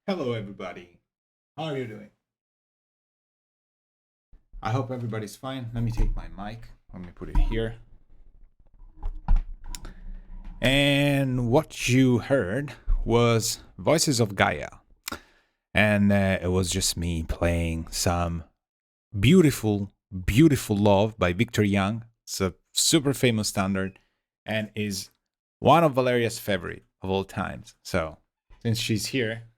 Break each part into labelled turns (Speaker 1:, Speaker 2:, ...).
Speaker 1: Hello, everybody. How are you doing? I hope everybody's fine. Let me take my mic. Let me put it here. And what you heard was Voices of Gaia. And it was just me playing some beautiful, beautiful love by Victor Young. It's a super famous standard and is one of Valeria's favorite of all times. So since she's here,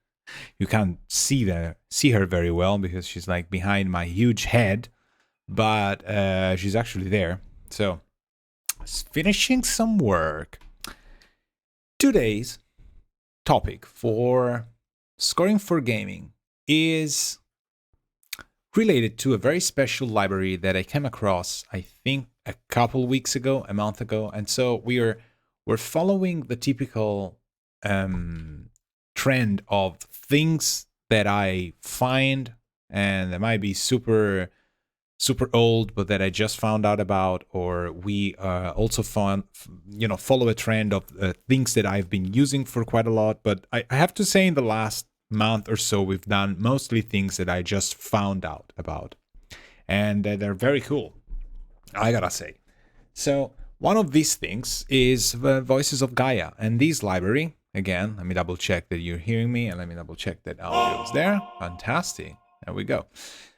Speaker 1: you can't see her very well because she's like behind my huge head, but she's actually there. So finishing some work. Today's topic for scoring for gaming is related to a very special library that I came across, I think, a couple weeks ago, a month ago, and so we're following the typical trend of things that I find and that might be super old, but that I just found out about, or we also follow a trend of things that I've been using for quite a lot. But I have to say, in the last month or so, we've done mostly things that I just found out about, and they're very cool, I gotta say. So one of these things is the Voices of Gaia, and this library, again, let me double check that you're hearing me, and let me double check that audio is there. Fantastic. There we go.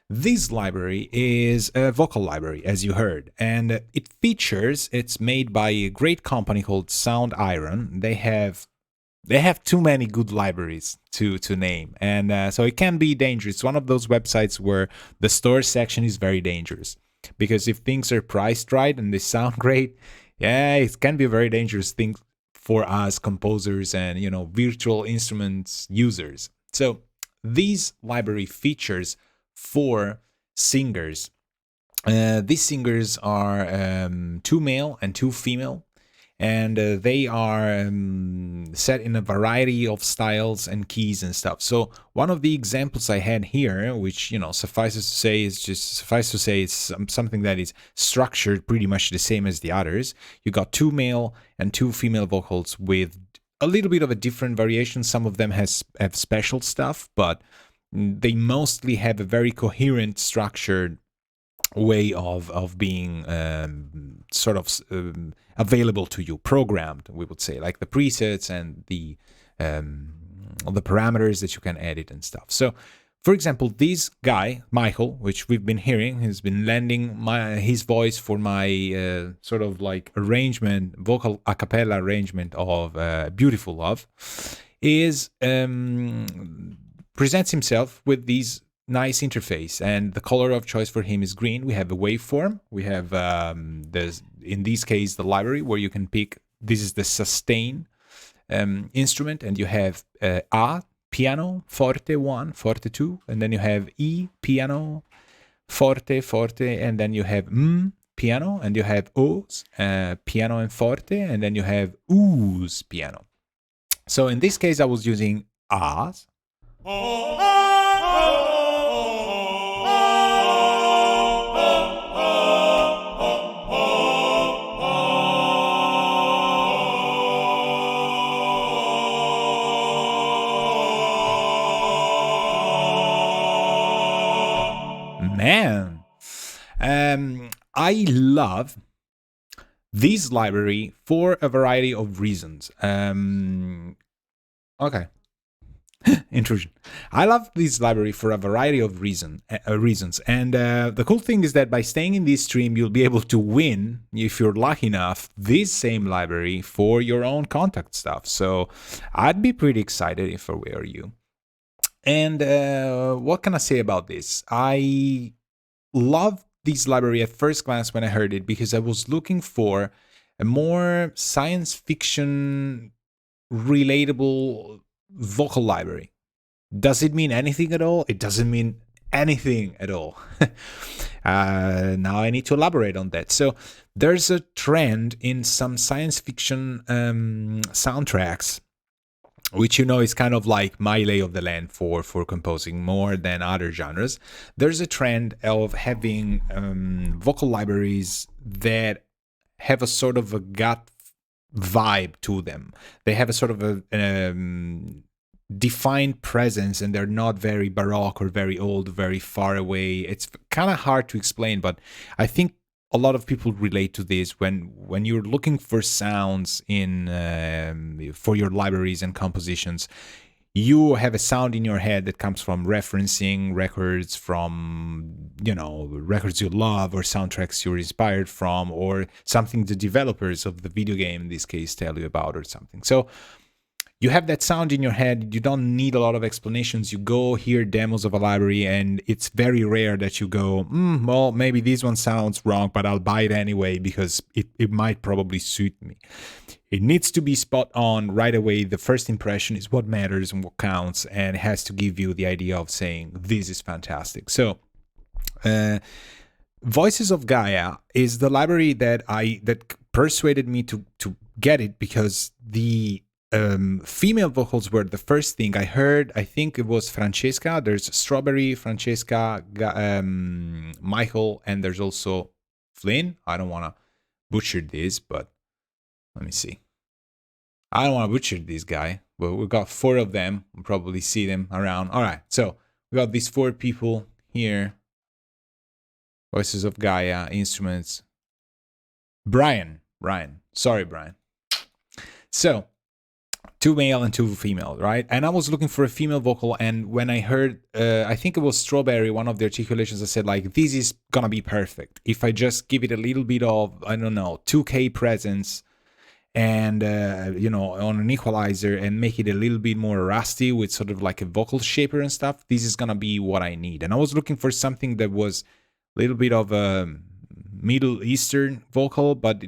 Speaker 1: This library is a vocal library, as you heard, and it's made by a great company called Sound Iron. They have too many good libraries to name, and so it can be dangerous. It's one of those websites where the store section is very dangerous, because if things are priced right and they sound great, yeah, it can be a very dangerous thing for us composers and virtual instruments users. So these library features for singers. These singers are 2 male and 2 female, and they are set in a variety of styles and keys and stuff. So one of the examples I had here, which suffice to say it's something that is structured pretty much the same as the others. You got 2 male and 2 female vocals with a little bit of a different variation. Some of them have special stuff, but they mostly have a very coherent, structured way of being available to you, programmed, we would say, like the presets and the parameters that you can edit and stuff. So, for example, this guy, Michael, which we've been hearing, has been lending his voice for my arrangement, vocal a cappella arrangement of Beautiful Love, is presents himself with these nice interface, and the color of choice for him is green. We have a waveform. We have in this case the library where you can pick. This is the sustain instrument, and you have A piano, forte 1, forte 2, and then you have E piano, forte, forte, and then you have piano, and you have O's piano and forte, and then you have U's piano. So in this case, I was using A's. Man, I love this library for a variety of reasons. Okay. Intrusion. I love this library for a variety of reasons, and the cool thing is that by staying in this stream, you'll be able to win, if you're lucky enough, this same library for your own contact stuff. So I'd be pretty excited if I were you. And what can I say about this? I love this library at first glance when I heard it, because I was looking for a more science fiction relatable vocal library. Does it mean anything at all? It doesn't mean anything at all. Now I need to elaborate on that. So there's a trend in some science fiction soundtracks, which is kind of like my lay of the land for composing more than other genres. There's a trend of having vocal libraries that have a sort of a gut vibe to them. They have a sort of defined presence, and they're not very baroque or very old, very far away. It's kind of hard to explain, but I think a lot of people relate to this when you're looking for sounds in for your libraries and compositions. You have a sound in your head that comes from referencing records, from records you love, or soundtracks you're inspired from, or something the developers of the video game in this case tell you about, or something. So you have that sound in your head. You don't need a lot of explanations. You go hear demos of a library, and it's very rare that you go, well, maybe this one sounds wrong, but I'll buy it anyway because it might probably suit me. It needs to be spot on right away. The first impression is what matters and what counts, and it has to give you the idea of saying, this is fantastic. So, Voices of Gaia is the library that persuaded me to get it, because the female vocals were the first thing I heard. I think it was Francesca. There's Strawberry, Francesca, Michael, and there's also Flynn. I don't want to butcher this, but let me see. I don't want to butcher this guy, but we've got 4 of them. We'll probably see them around. All right, so we got these 4 people here. Voices of Gaia, instruments. Brian. Sorry, Brian. So, 2 male and 2 female, right? And I was looking for a female vocal, and when I heard, I think it was Strawberry, one of the articulations, I said, like, this is gonna be perfect. If I just give it a little bit of, 2K presence, and, on an equalizer, and make it a little bit more rusty with sort of like a vocal shaper and stuff, this is gonna be what I need. And I was looking for something that was a little bit of a Middle Eastern vocal, but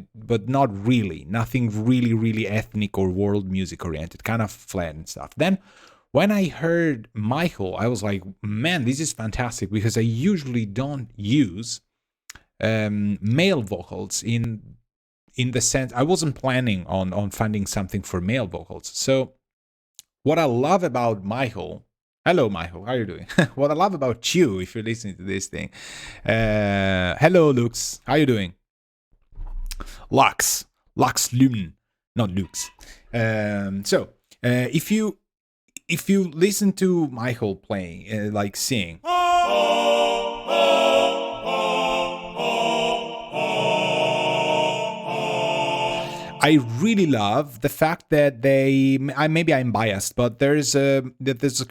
Speaker 1: not really. Nothing really ethnic or world music oriented, kind of flat and stuff. Then when I heard Michael, I was like, man, this is fantastic, because I usually don't use male vocals in the sense, I wasn't planning on finding something for male vocals. So what I love about Michael, hello Michael, how are you doing? What I love about you, if you're listening to this thing, hello Lux, how are you doing? Lux Lumen, not Lux. So if you listen to Michael playing, like sing, I really love the fact that maybe I'm biased, but there's a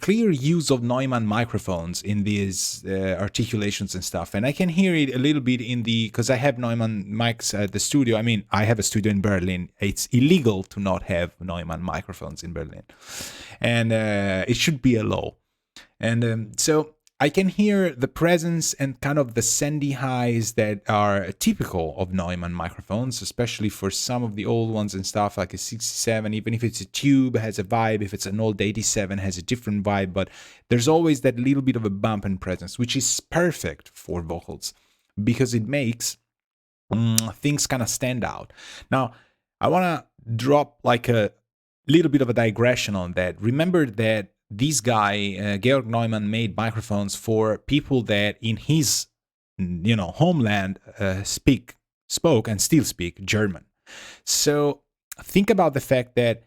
Speaker 1: clear use of Neumann microphones in these articulations and stuff, and I can hear it a little bit because I have Neumann mics at the studio. I mean, I have a studio in Berlin. It's illegal to not have Neumann microphones in Berlin, and it should be a law. And so I can hear the presence and kind of the sandy highs that are typical of Neumann microphones, especially for some of the old ones and stuff, like a 67, even if it's a tube, has a vibe. If it's an old 87, has a different vibe, but there's always that little bit of a bump and presence, which is perfect for vocals because it makes things kind of stand out. Now, I want to drop like a little bit of a digression on that. Remember that this guy, Georg Neumann, made microphones for people that in his, homeland spoke and still speak German. So think about the fact that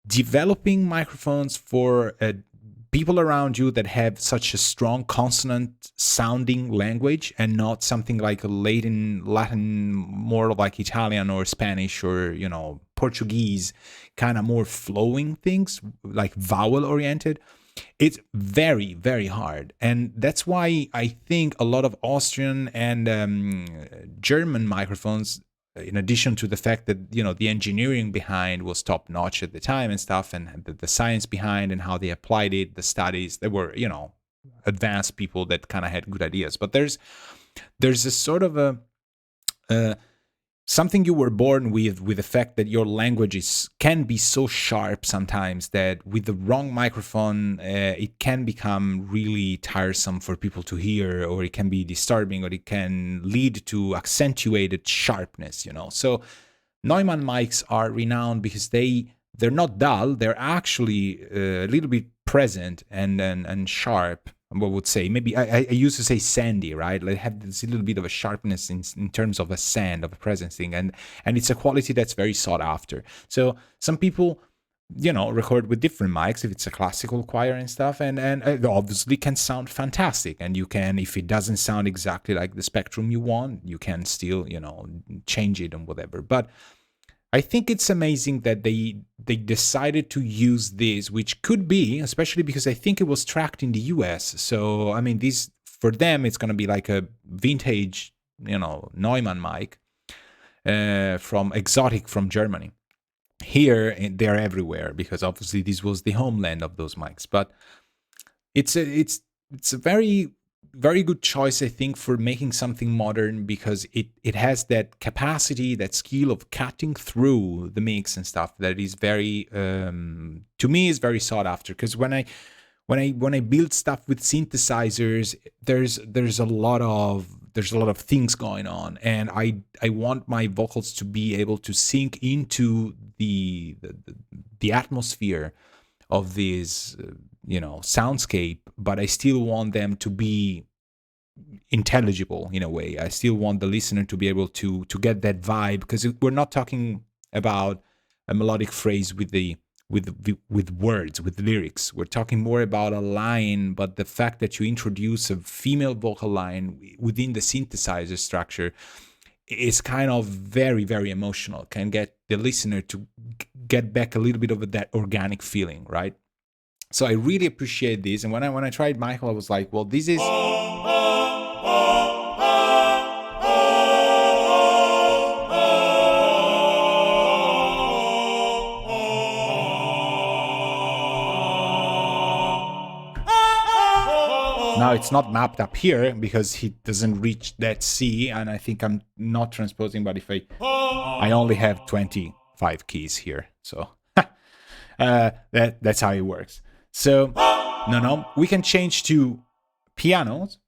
Speaker 1: developing microphones for people around you that have such a strong consonant sounding language and not something like a Latin, more like Italian or Spanish or, Portuguese, kind of more flowing things, like vowel oriented, it's very, very hard. And that's why I think a lot of Austrian and German microphones, in addition to the fact that, the engineering behind was top notch at the time and stuff, and the science behind and how they applied it, the studies, they were, advanced people that kind of had good ideas. But there's a sort of a something you were born with the fact that your language can be so sharp sometimes that with the wrong microphone, it can become really tiresome for people to hear, or it can be disturbing, or it can lead to accentuated sharpness, So Neumann mics are renowned because they're not dull, they're actually a little bit present and sharp. What would say, maybe I used to say sandy, right? Like have this little bit of a sharpness in terms of a sand, of a presence thing, and it's a quality that's very sought after. So some people record with different mics if it's a classical choir and stuff, and it obviously can sound fantastic. And you can, if it doesn't sound exactly like the spectrum you want, you can still change it and whatever. But I think it's amazing that they decided to use this, which could be, especially because I think it was tracked in the US. So I mean, this for them it's going to be like a vintage Neumann mic from exotic from Germany. Here they're everywhere because obviously this was the homeland of those mics. But it's a very very good choice, I think, for making something modern, because it has that capacity, that skill of cutting through the mix and stuff that is very to me is very sought after. Because when I build stuff with synthesizers, there's a lot of things going on, and I want my vocals to be able to sink into the atmosphere of this soundscape, but I still want them to be intelligible in a way. I still want the listener to be able to get that vibe, because we're not talking about a melodic phrase with words, with lyrics. We're talking more about a line, but the fact that you introduce a female vocal line within the synthesizer structure is kind of very, very emotional, can get the listener to get back a little bit of that organic feeling, right? So I really appreciate this. And when I tried Michael, I was like, well, this is... Now it's not mapped up here because he doesn't reach that C, and I think I'm not transposing, but if I only have 25 keys here, so that's how it works. So no, we can change to pianos.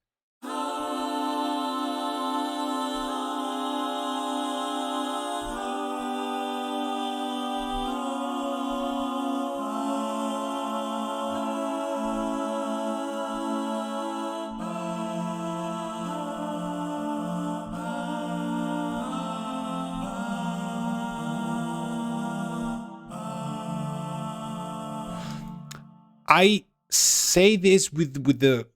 Speaker 1: I say this with the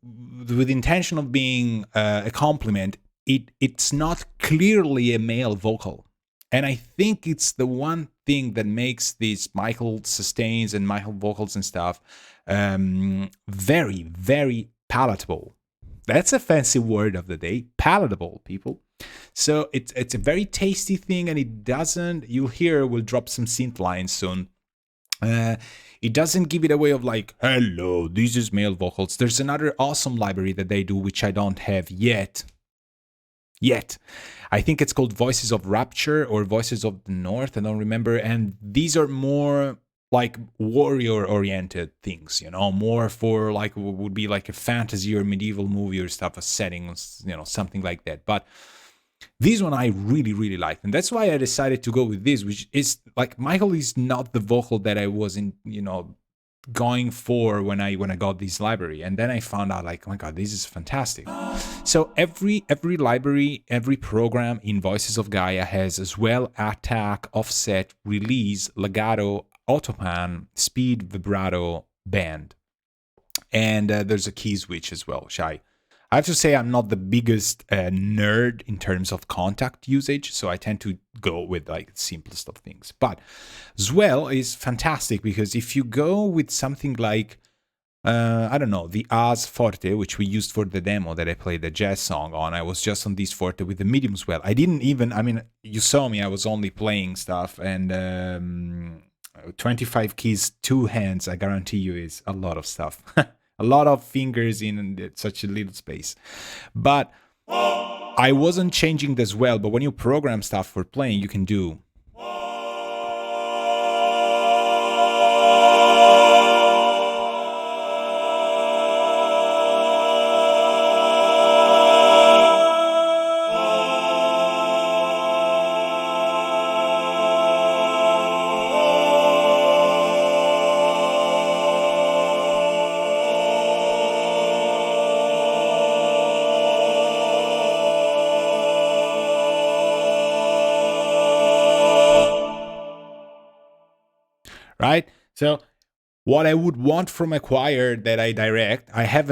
Speaker 1: intention of being a compliment. It's not clearly a male vocal, and I think it's the one thing that makes these Michael sustains and Michael vocals and stuff very, very palatable. That's a fancy word of the day, palatable, people. So it's a very tasty thing, and it doesn't. You'll hear we'll drop some synth lines soon. It doesn't give it away of like, hello, this is male vocals. There's another awesome library that they do, which I don't have yet. I think it's called Voices of Rapture or Voices of the North. I don't remember. And these are more like warrior-oriented things, more for like would be like a fantasy or medieval movie or stuff, a setting, something like that. But this one I really, really liked, and that's why I decided to go with this, which is like Michael is not the vocal that I wasn't, going for when I got this library, and then I found out like, oh my god, this is fantastic. So every library, every program in Voices of Gaia has as well attack, offset, release, legato, autopan, speed, vibrato, band, and there's a key switch as well, which I have to say I'm not the biggest nerd in terms of contact usage, so I tend to go with like the simplest of things. But Zwell is fantastic because if you go with something like, I don't know, the As Forte, which we used for the demo that I played the jazz song on, I was just on this Forte with the medium Zwell. I didn't even, you saw me, I was only playing stuff, and 25 keys, 2 hands, I guarantee you is a lot of stuff. A lot of fingers in such a little space. But I wasn't changing this well, but when you program stuff for playing, you can do. Right? So what I would want from a choir that I direct, I've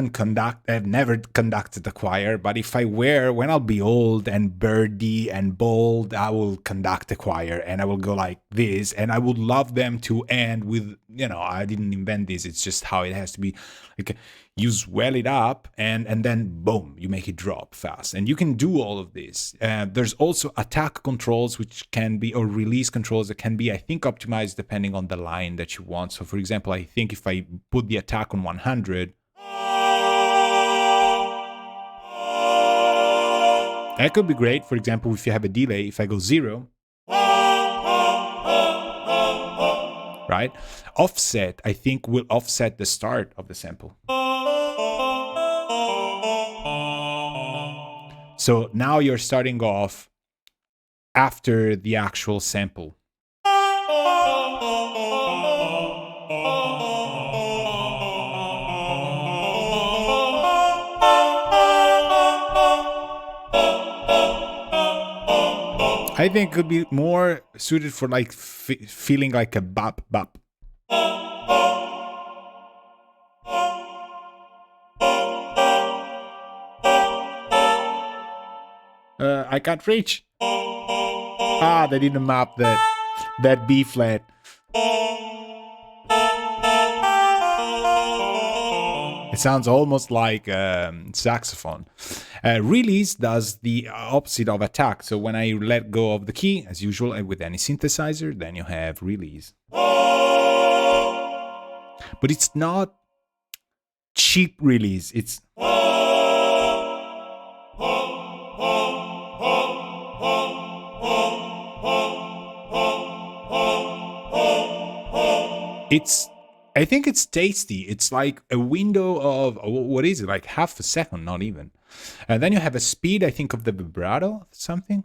Speaker 1: never conducted a choir, but if I were, when I'll be old and birdy and bold, I will conduct a choir and I will go like this, and I would love them to end with, I didn't invent this, it's just how it has to be. Like, you swell it up and then boom, you make it drop fast, and you can do all of this. There's also attack controls, which can be, or release controls that can be, I think, optimized depending on the line that you want. So for example, I think if I put the attack on 100, that could be great. For example, if you have a delay, if I go 0, right? Offset, I think, will offset the start of the sample. So now you're starting off after the actual sample. I think it could be more suited for like feeling like a bop bop. I can't reach. They didn't map that B flat. It sounds almost like saxophone. Release does the opposite of attack. So when I let go of the key, as usual, with any synthesizer, then you have release. But it's not cheap release. It's I think it's tasty. It's like a window of, what is it, like half a second, not even. And then you have a speed, I think, of the vibrato, something.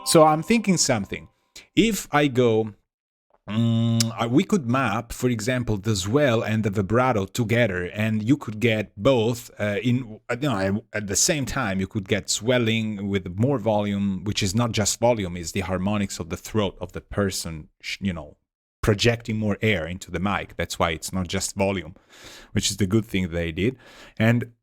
Speaker 1: So I'm thinking something. If I go, we could map, for example, the swell and the vibrato together, and you could get both at the same time. You could get swelling with more volume, which is not just volume, is the harmonics of the throat of the person, projecting more air into the mic. That's why it's not just volume, which is the good thing they did. And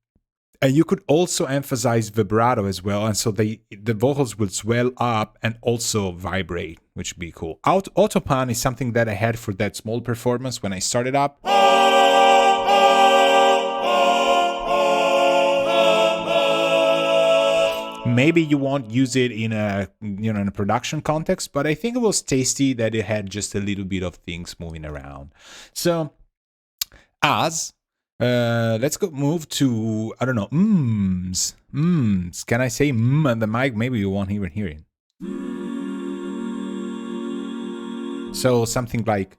Speaker 1: you could also emphasize vibrato as well, and so the vocals will swell up and also vibrate, which would be cool. Autopan is something that I had for that small performance when I started up. Maybe you won't use it in a in a production context, but I think it was tasty that it had just a little bit of things moving around. So let's go move to, I don't know, Can I say on the mic? Maybe you won't even hear it. So something like.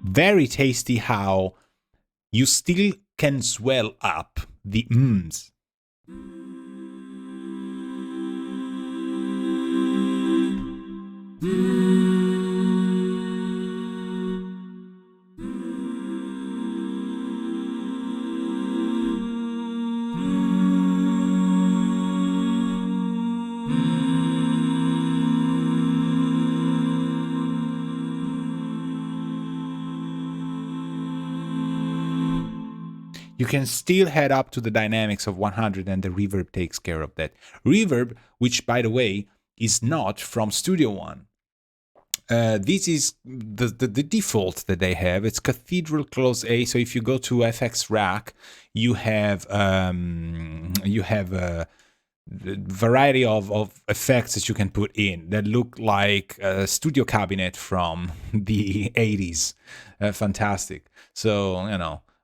Speaker 1: Very tasty how you still can swell up the mms. You can still head up to the dynamics of 100, and the reverb takes care of that. Reverb, which, by the way, is not from Studio One. This is the default that they have. It's Cathedral Close A. So if you go to FX Rack, you have a variety of effects that you can put in that look like a studio cabinet from the 80s. Fantastic. So,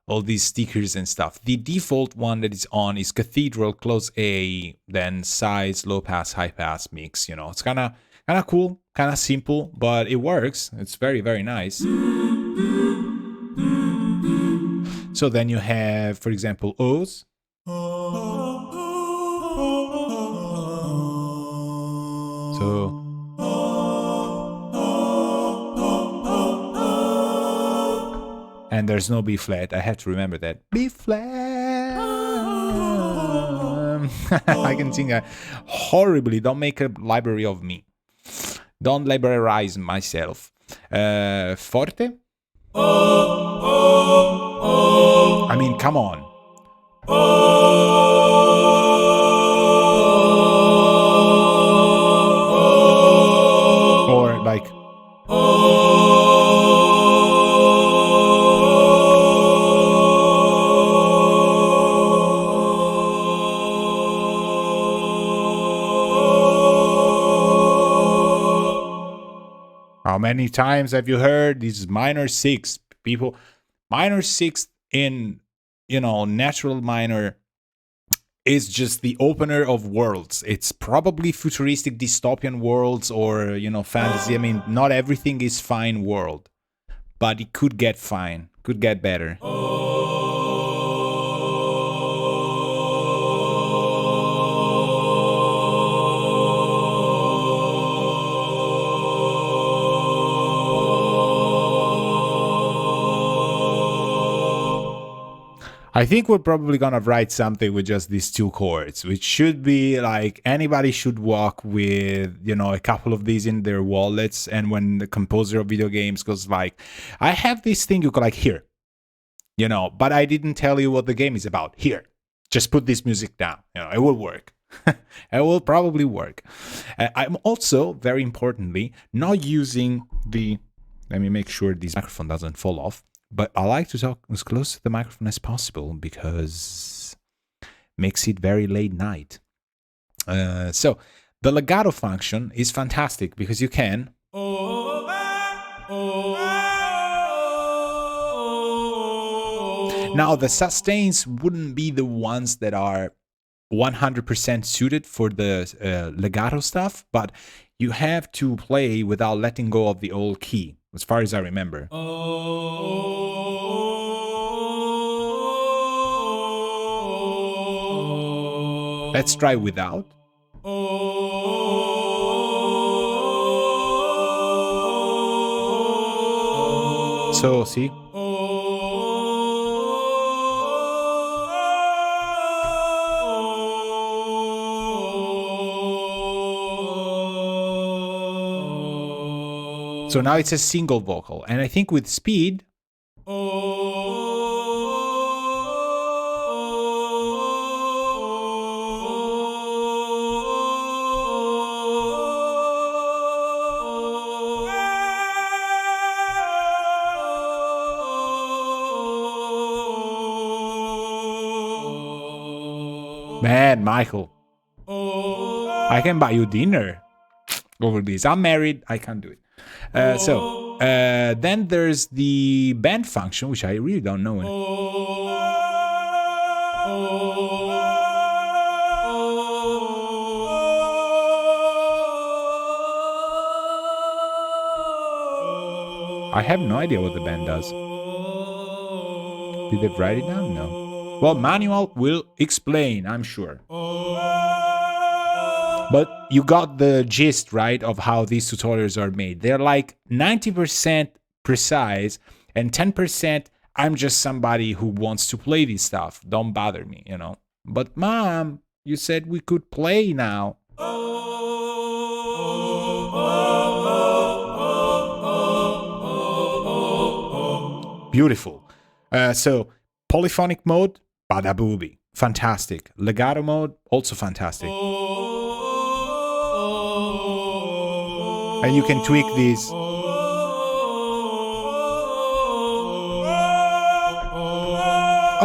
Speaker 1: all these stickers and stuff. The default one that is on is Cathedral, close A, then size, low pass, high pass mix. You know, it's kind of cool, kind of simple, but it works. It's very, very nice. So then you have, for example, O's. So and there's no B flat. I have to remember that. B flat. I can sing horribly. Don't make a library of me. Don't librarize myself. Forte. I mean, come on. Or like. How many times have you heard this minor 6, people? Minor 6 in, you know, natural minor is just the opener of worlds. It's probably futuristic dystopian worlds or, you know, fantasy. I mean, not everything is fine world, but it could get fine, could get better. I think we're probably gonna write something with just these 2 chords, which should be like anybody should walk with, you know, a couple of these in their wallets. And when the composer of video games goes like, I have this thing, you go like, here, you know, but I didn't tell you what the game is about. Here, just put this music down. You know, it will work. It will probably work. I'm also, very importantly, not using the, let me make sure this microphone doesn't fall off. But I like to talk as close to the microphone as possible because it makes it very late night. So the legato function is fantastic because you can now the sustains wouldn't be the ones that are 100% suited for the legato stuff, but you have to play without letting go of the old key, as far as I remember. Let's try without. So, see? So now it's a single vocal, and I think with speed, man, Michael, I can buy you dinner over this. I'm married, I can't do it. So then there's the bend function, which I really don't know. I have no idea what the band does. Did they write it down? No. Well, manual will explain, I'm sure. But you got the gist, right, of how these tutorials are made. They're like 90% precise and 10% I'm just somebody who wants to play this stuff. Don't bother me, you know. But Mom, you said we could play now. Beautiful. So polyphonic mode, bada booby. Fantastic. Legato mode, also fantastic. And you can tweak these.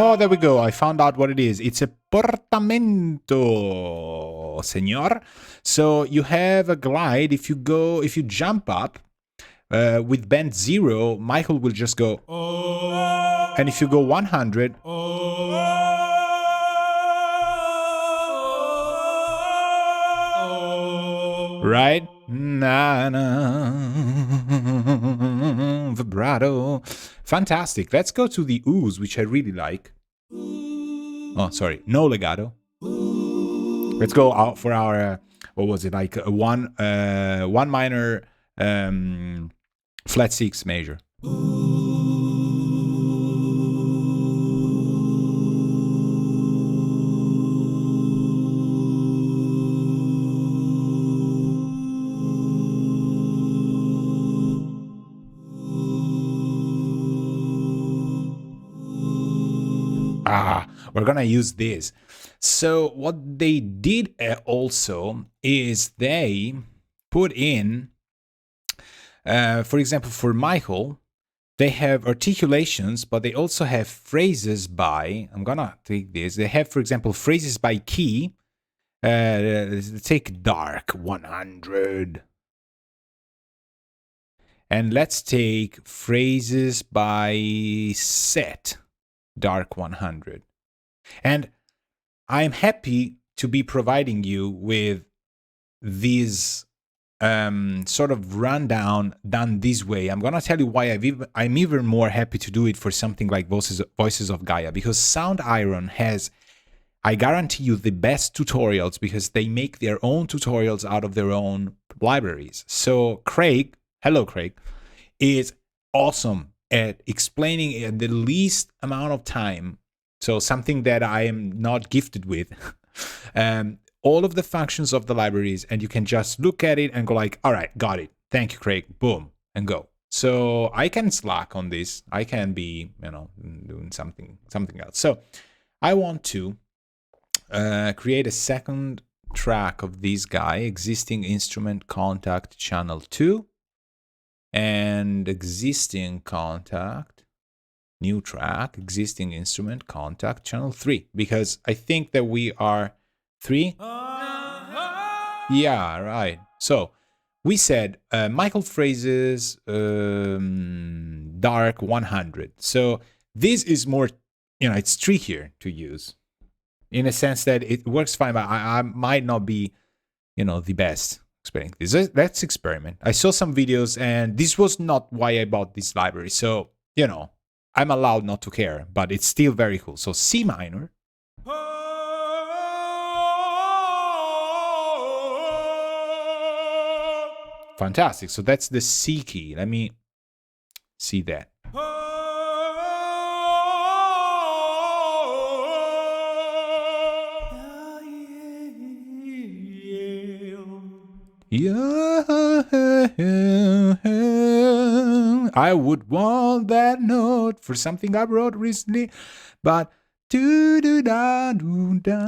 Speaker 1: Oh, there we go. I found out what it is. It's a portamento, senor. So you have a glide. If you jump up with bend 0, Michael will just go. And if you go 100, right? Na na vibrato. Fantastic. Let's go to the ooze, which I really like. Oh, sorry, no legato. Let's go out for our what was it, like a one minor flat 6 major. We're gonna use this. So what they did also is they put in, for example, for Michael, they have articulations, but they also have phrases by, I'm gonna take this, they have, for example, phrases by key. Take dark 100. And let's take phrases by set, dark 100. And I'm happy to be providing you with these sort of rundown done this way. I'm going to tell you why I'm even more happy to do it for something like Voices of Gaia, because Sound Iron has, I guarantee you, the best tutorials, because they make their own tutorials out of their own libraries. So Craig, hello Craig, is awesome at explaining in the least amount of time. So something that I am not gifted with. All of the functions of the libraries, and you can just look at it and go like, all right, got it. Thank you, Craig. Boom, and go. So I can slack on this. I can be, doing something else. So I want to create a second track of this guy, existing instrument contact channel 2, and existing contact, new track, existing instrument contact channel 3, because I think that we are 3. Yeah, right. So we said Michael phrases dark 100. So this is more, it's trickier to use in a sense that it works fine, but I might not be, the best explaining this. Let's experiment. I saw some videos, and this was not why I bought this library. So, I'm allowed not to care, but it's still very cool. So C minor. Fantastic. So that's the C key. Let me see that. Yeah, I would want that note for something I wrote recently, but do do da do da.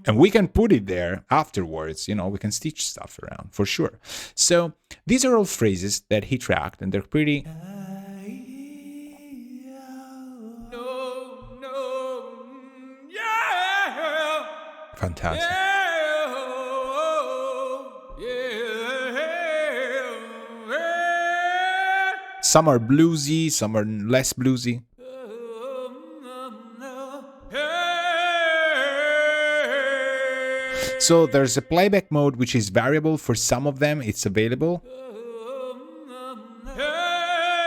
Speaker 1: And we can put it there afterwards, we can stitch stuff around for sure. So these are all phrases that he tracked, and they're pretty. Fantastic. Some are bluesy, some are less bluesy. So there's a playback mode which is variable. For some of them it's available.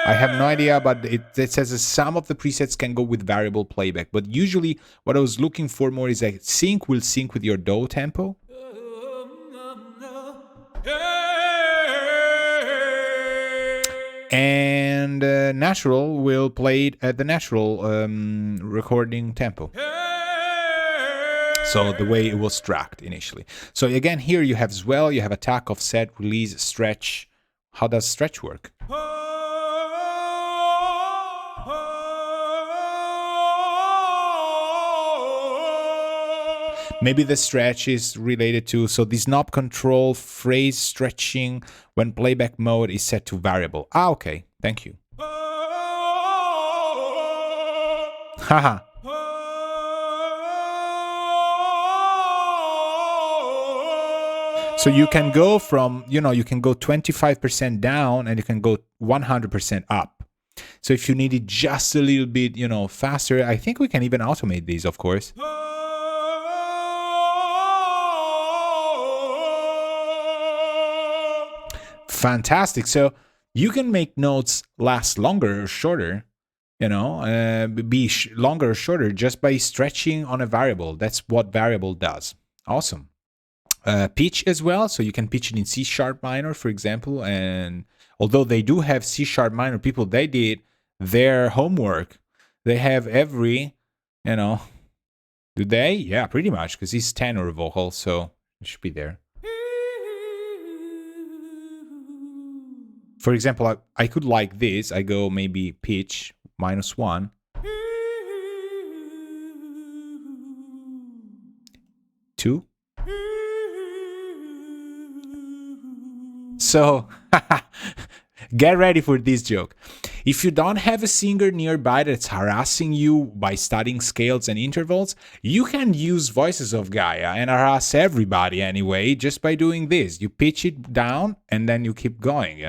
Speaker 1: I have no idea, but it says that some of the presets can go with variable playback. But usually what I was looking for more is that sync will sync with your DAW tempo. And natural will play it at the natural recording tempo. So the way it was tracked initially. So again, here you have swell, you have attack, offset, release, stretch. How does stretch work? Maybe the stretch is related to, so this knob control phrase stretching when playback mode is set to variable. Ah, okay, thank you. Haha. So you can go from, you can go 25% down and you can go 100% up. So if you need it just a little bit, faster, I think we can even automate these, of course. Fantastic. So you can make notes last longer or shorter, be longer or shorter just by stretching on a variable. That's what variable does. Awesome. Pitch as well. So you can pitch it in C sharp minor, for example. And although they do have C sharp minor people, they did their homework. They have every, do they? Yeah, pretty much, because he's tenor vocal, so it should be there. For example, I could like this. I go maybe pitch -1. 2. So, get ready for this joke. If you don't have a singer nearby that's harassing you by studying scales and intervals, you can use Voices of Gaia and harass everybody anyway just by doing this. You pitch it down and then you keep going,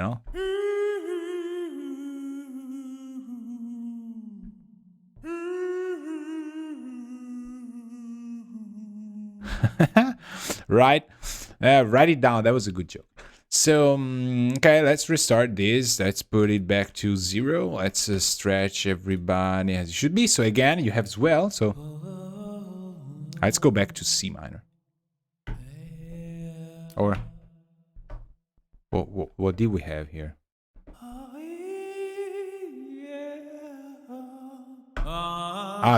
Speaker 1: Right? Write it down. That was a good joke. So, okay, let's restart this. Let's put it back to 0. Let's stretch everybody as it should be. So again, you have as well. So let's go back to C minor. Or what did we have here?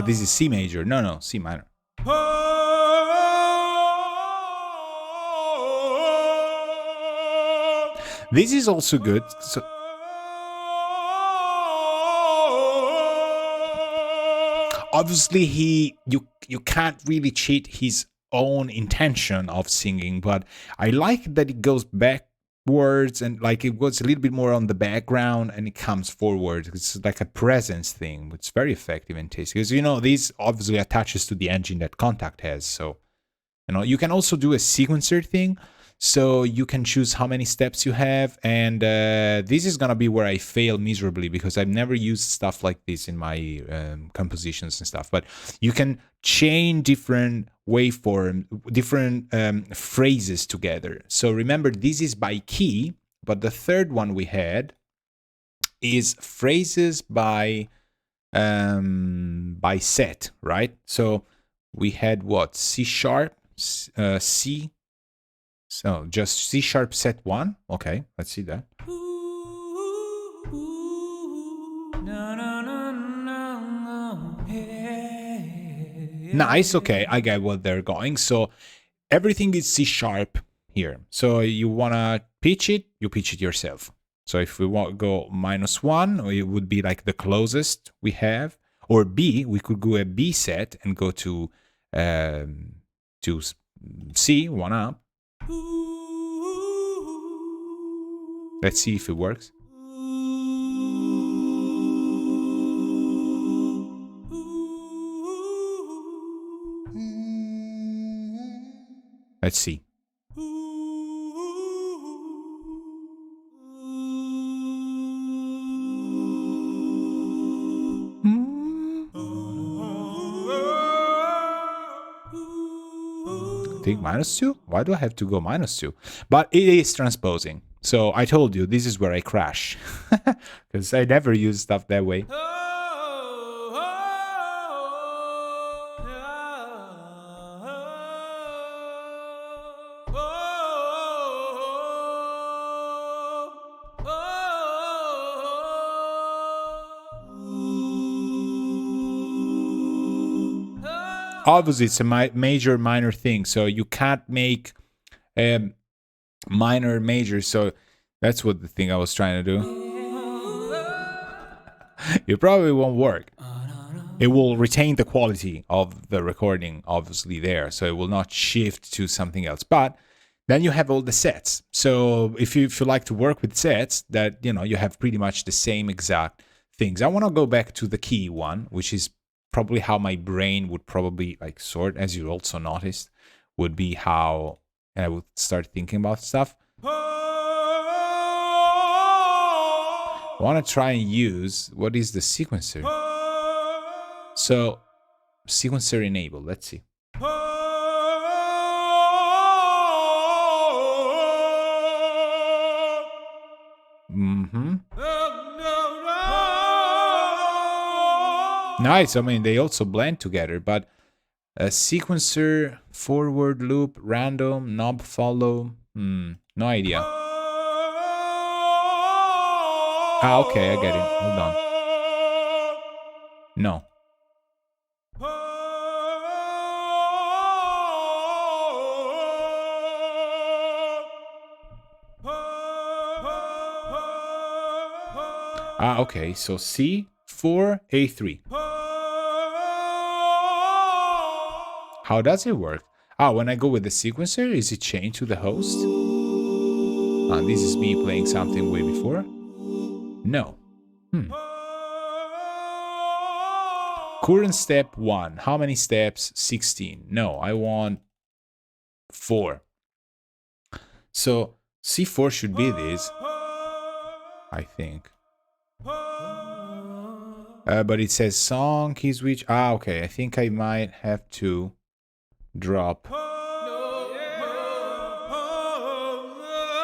Speaker 1: This is C major. No, C minor. This is also good. So, obviously, you can't really cheat his own intention of singing, but I like that it goes backwards and like it goes a little bit more on the background and it comes forward. It's like a presence thing. It's very effective and tasty because this obviously attaches to the engine that Contact has. So you can also do a sequencer thing. So you can choose how many steps you have, and this is gonna be where I fail miserably because I've never used stuff like this in my compositions and stuff. But you can chain different waveform, different phrases together. So remember, this is by key, but the third one we had is phrases by set, right? So we had what? C sharp, C. So just C sharp set 1. Okay, let's see that. Nice, okay, I get what they're going. So everything is C sharp here. So you wanna pitch it, you pitch it yourself. So if we want to go -1, it would be like the closest we have. Or B, we could go a B set and go to C, 1 up. Let's see if it works. Let's see. I think -2? Why do I have to go -2? But it is transposing. So I told you, this is where I crash. Because I never use stuff that way. Obviously, it's a major minor thing, so you can't make minor major. So that's what the thing I was trying to do. It probably won't work. It will retain the quality of the recording, obviously there, so it will not shift to something else. But then you have all the sets. So if you like to work with sets, that you have pretty much the same exact things. I want to go back to the key one, which is probably how my brain would probably like sort, as you also noticed, would be how and I would start thinking about stuff. I want to try and use, what is the sequencer? So, sequencer enable, let's see. Nice, I mean, they also blend together, but a sequencer, forward loop, random, knob follow, no idea. Ah, okay, I get it, hold on. No. Ah, okay, so C4, A3. How does it work? Ah, when I go with the sequencer, is it chained to the host? Ah, this is me playing something way before. No. Current step 1. How many steps? 16. No, I want 4. So C4 should be this, I think. But it says song, key switch. Ah, okay. I think I might have to drop.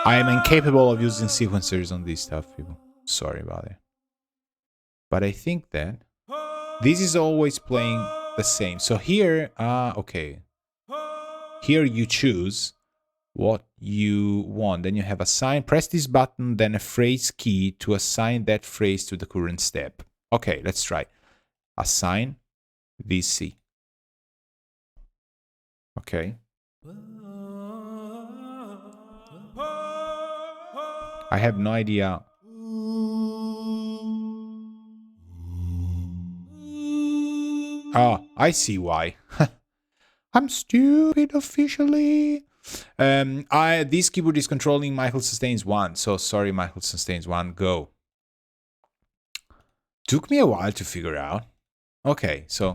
Speaker 1: I am incapable of using sequencers on this stuff, people. Sorry about it. But I think that this is always playing the same. So here, okay. Here you choose what you want. Then you have assign, press this button, then a phrase key to assign that phrase to the current step. Okay, let's try. Assign VC. Okay. I have no idea. Ah, I see why. I'm stupid officially. This keyboard is controlling Michael Sustains 1. So sorry, Michael Sustains 1, go. Took me a while to figure out. Okay, so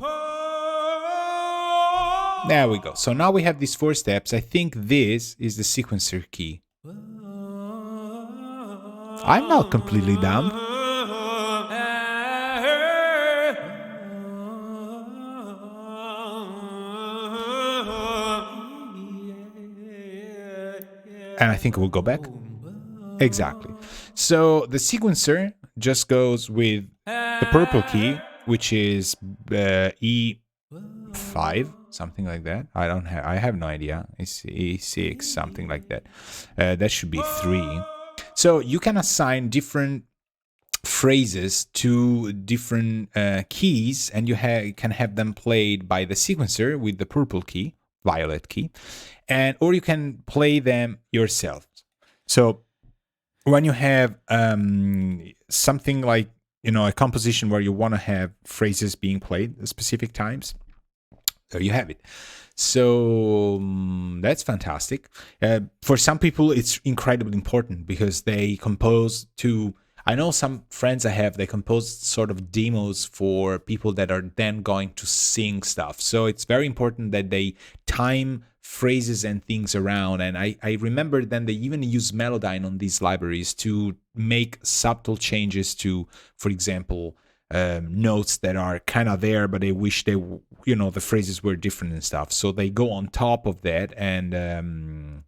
Speaker 1: there we go. So now we have these 4 steps. I think this is the sequencer key. I'm not completely dumb. And I think we'll go back. Exactly. So the sequencer just goes with the purple key, which is E5, something like that. I have no idea. It's E6, something like that. That should be 3. So you can assign different phrases to different keys, and you can have them played by the sequencer with the purple key, violet key, or you can play them yourself. So when you have something like, a composition where you want to have phrases being played at specific times, there you have it. So that's fantastic. For some people, it's incredibly important because they compose to. I know some friends I have, they compose sort of demos for people that are then going to sing stuff. So it's very important that they time phrases and things around. And I remember then they even use Melodyne on these libraries to make subtle changes to, for example, notes that are kind of there, but they wish they, the phrases were different and stuff. So they go on top of that, and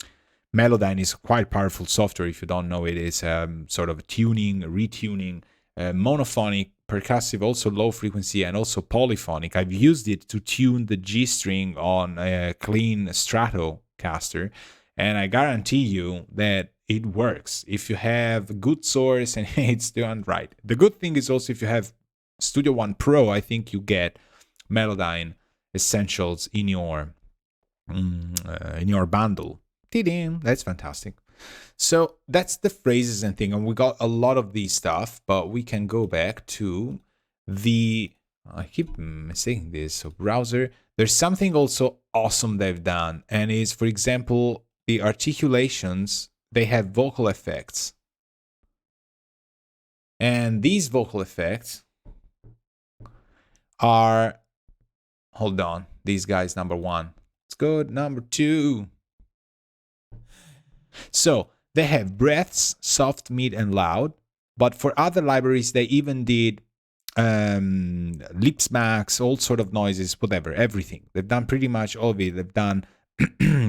Speaker 1: Melodyne is quite powerful software. If you don't know, it is sort of tuning, retuning, monophonic, percussive, also low frequency, and also polyphonic. I've used it to tune the G string on a clean Stratocaster, and I guarantee you that it works if you have a good source and it's done right. The good thing is also if you have Studio One Pro, I think you get Melodyne Essentials in your bundle. That's fantastic. So that's the phrases and thing, and we got a lot of these stuff, but we can go back to the, I keep mistaking this, so browser. There's something also awesome they've done, and is, for example, the articulations, they have vocal effects. And these vocal effects are, hold on, these guys, number 1. It's good, number 2. So they have breaths, soft, mid, and loud. But for other libraries, they even did lip smacks, all sort of noises, whatever, everything. They've done pretty much all of it. They've done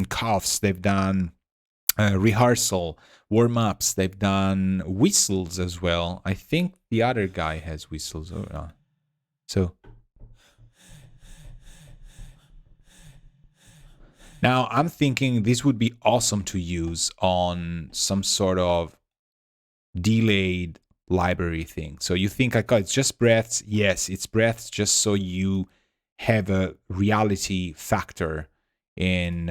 Speaker 1: coughs. They've done rehearsal, warm-ups. They've done whistles as well. I think the other guy has whistles. So now I'm thinking this would be awesome to use on some sort of delayed library thing. So you think like, oh, it's just breaths. Yes, it's breaths just so you have a reality factor in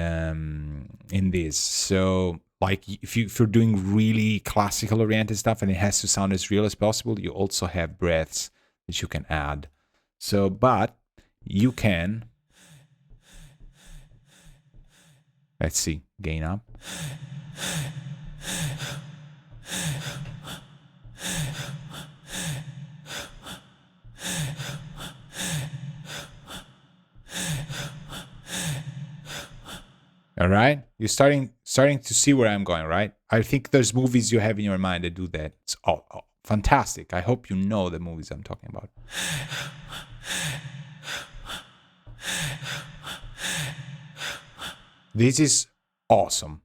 Speaker 1: this. So like if you're doing really classical oriented stuff and it has to sound as real as possible, you also have breaths that you can add. So, but you can, let's see, gain up. All right, you're starting to see where I'm going, right? I think there's movies you have in your mind that do that. It's fantastic. I hope you know the movies I'm talking about. This is awesome.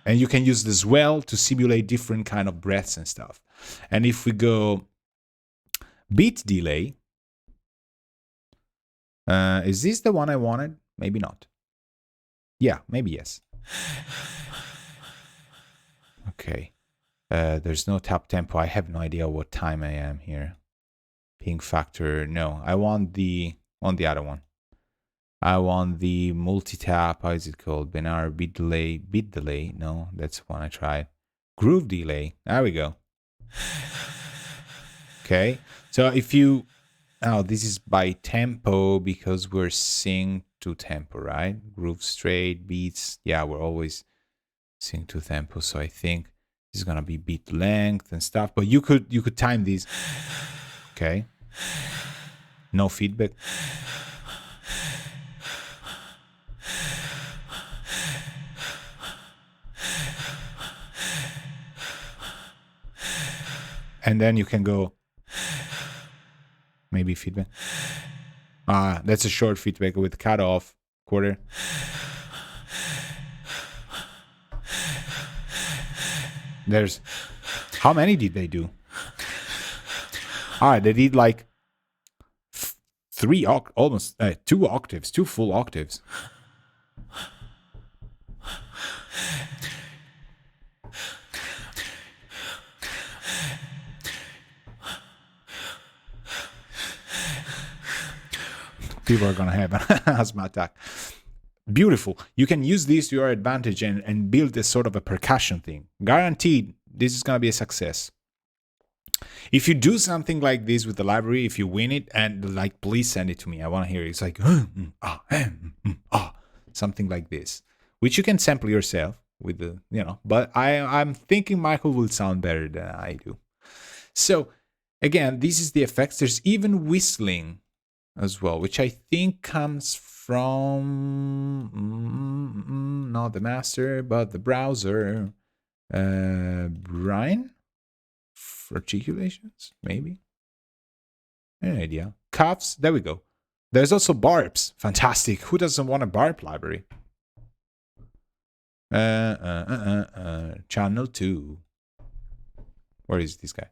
Speaker 1: And you can use this well to simulate different kind of breaths and stuff. And if we go beat delay, is this the one I wanted? Maybe not. Yeah, maybe yes. Okay. There's no tap tempo. I have no idea what time I am here. Ping factor. No, I want the other one. I want the multi-tap. How is it called? Binary beat delay. Beat delay. No, that's one I tried. Groove delay. There we go. Okay. So if you... Oh, this is by tempo because we're synced to tempo, right? Groove straight, beats. Yeah, we're always synced to tempo. So I think this is gonna be beat length and stuff. But you could time these. Okay. No feedback. And then you can go maybe feedback. That's a short feedback with cutoff quarter. There's how many did they do? They did like almost 2 octaves, 2 full octaves. People are gonna have an asthma attack. Beautiful. You can use this to your advantage and build a sort of a percussion thing. Guaranteed, this is gonna be a success. If you do something like this with the library, if you win it, and like, please send it to me. I want to hear it. It's like something like this, which you can sample yourself with the, But I'm thinking Michael will sound better than I do. So again, this is the effects. There's even whistling as well, which I think comes from not the master, but the browser. Brian. Articulations, maybe. Any idea? Cuffs, there we go. There's also barbs. Fantastic. Who doesn't want a barb library? Channel 2. Where is this guy?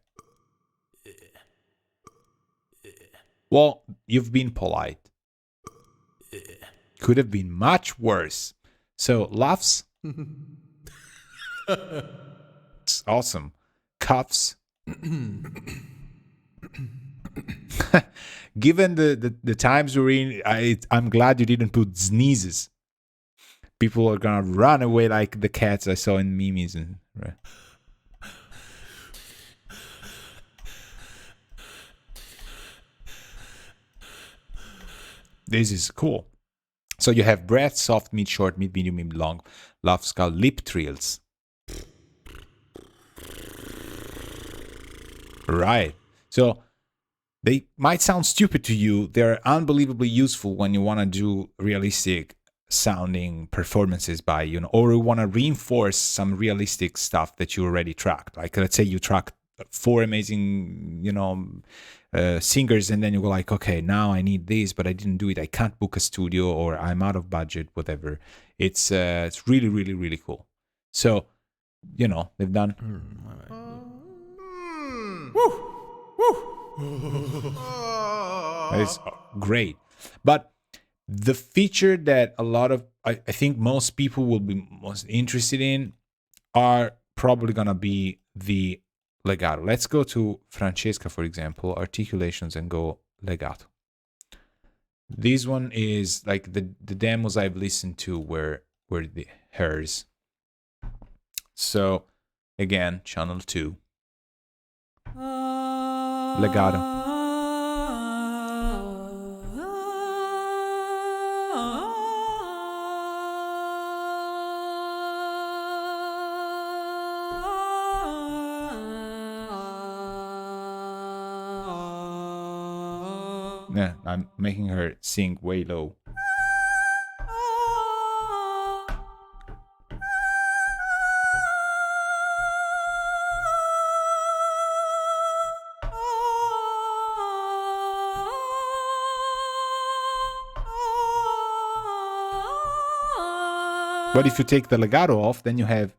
Speaker 1: Well, you've been polite. Could have been much worse. So, laughs. It's awesome. Cuffs. Given the times we're in, I'm glad you didn't put sneezes. People are gonna run away like the cats I saw in memes. Right. This is cool. So you have breath, soft, mid, short, mid, medium, mid, long, laugh, skull, lip trills. Right. So They might sound stupid to you. They're unbelievably useful when you want to do realistic sounding performances by, or you want to reinforce some realistic stuff that you already tracked. Like, let's say you track 4 amazing, singers, and then you go like, okay, now I need this, but I didn't do it. I can't book a studio, or I'm out of budget, whatever. It's really, really, really cool. So, they've done. It's great. But the feature that a lot of, I think most people will be most interested in are probably going to be the legato. Let's go to Francesca, for example, articulations, and go legato. This one is like the demos I've listened to were hers. So again, channel 2. Legato. Yeah, I'm making her sing way low. But if you take the legato off, then you have.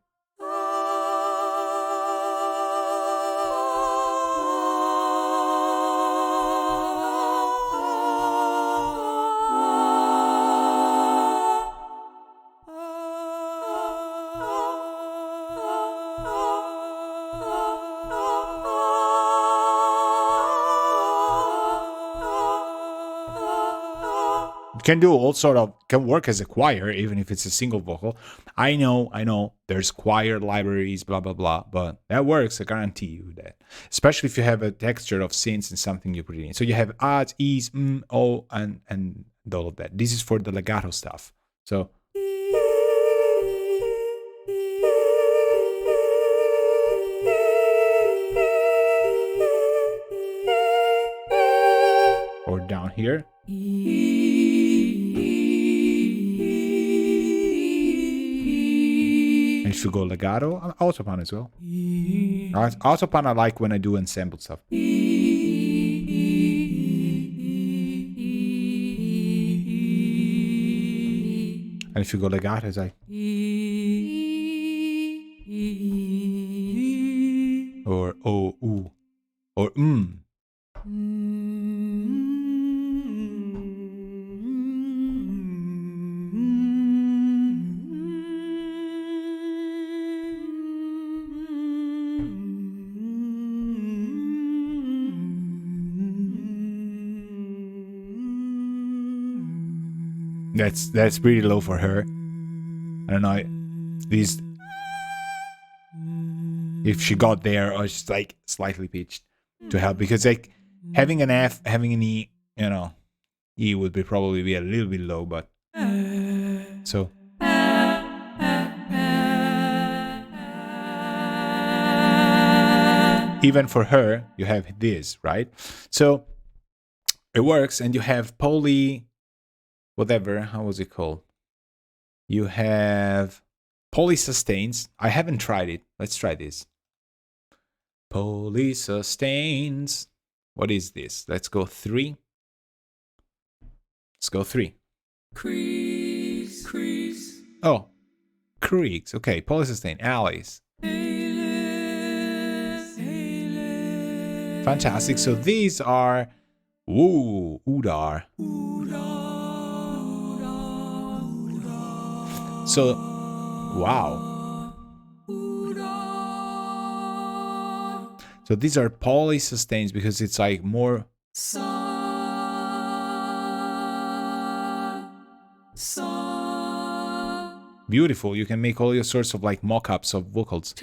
Speaker 1: Can do all sort of, can work as a choir, even if it's a single vocal. I know, there's choir libraries, blah, blah, blah, but that works, I guarantee you that. Especially if you have a texture of synths and something you put it in. So you have odds, e's, o, and all of that. This is for the legato stuff. So. Or down here. And if you go legato, autopan as well. Autopan I like when I do ensemble stuff. And if you go legato, it's like. Or o, u. Or That's pretty low for her. I don't know. These, if she got there, or just like slightly pitched to help, because like having an F, having an E, E would probably be a little bit low, but so. Even for her, you have this, right? So it works, and you have poly, whatever, how was it called? You have polysustains. I haven't tried it. Let's try this. Polysustains. What is this? Let's go 3. Let's go 3. Crease. Oh, creaks. Okay, polysustain. Allies. Fantastic. So these are udar. So, wow. So these are polysustains because it's like more. Beautiful. You can make all your sorts of like mock-ups of vocals.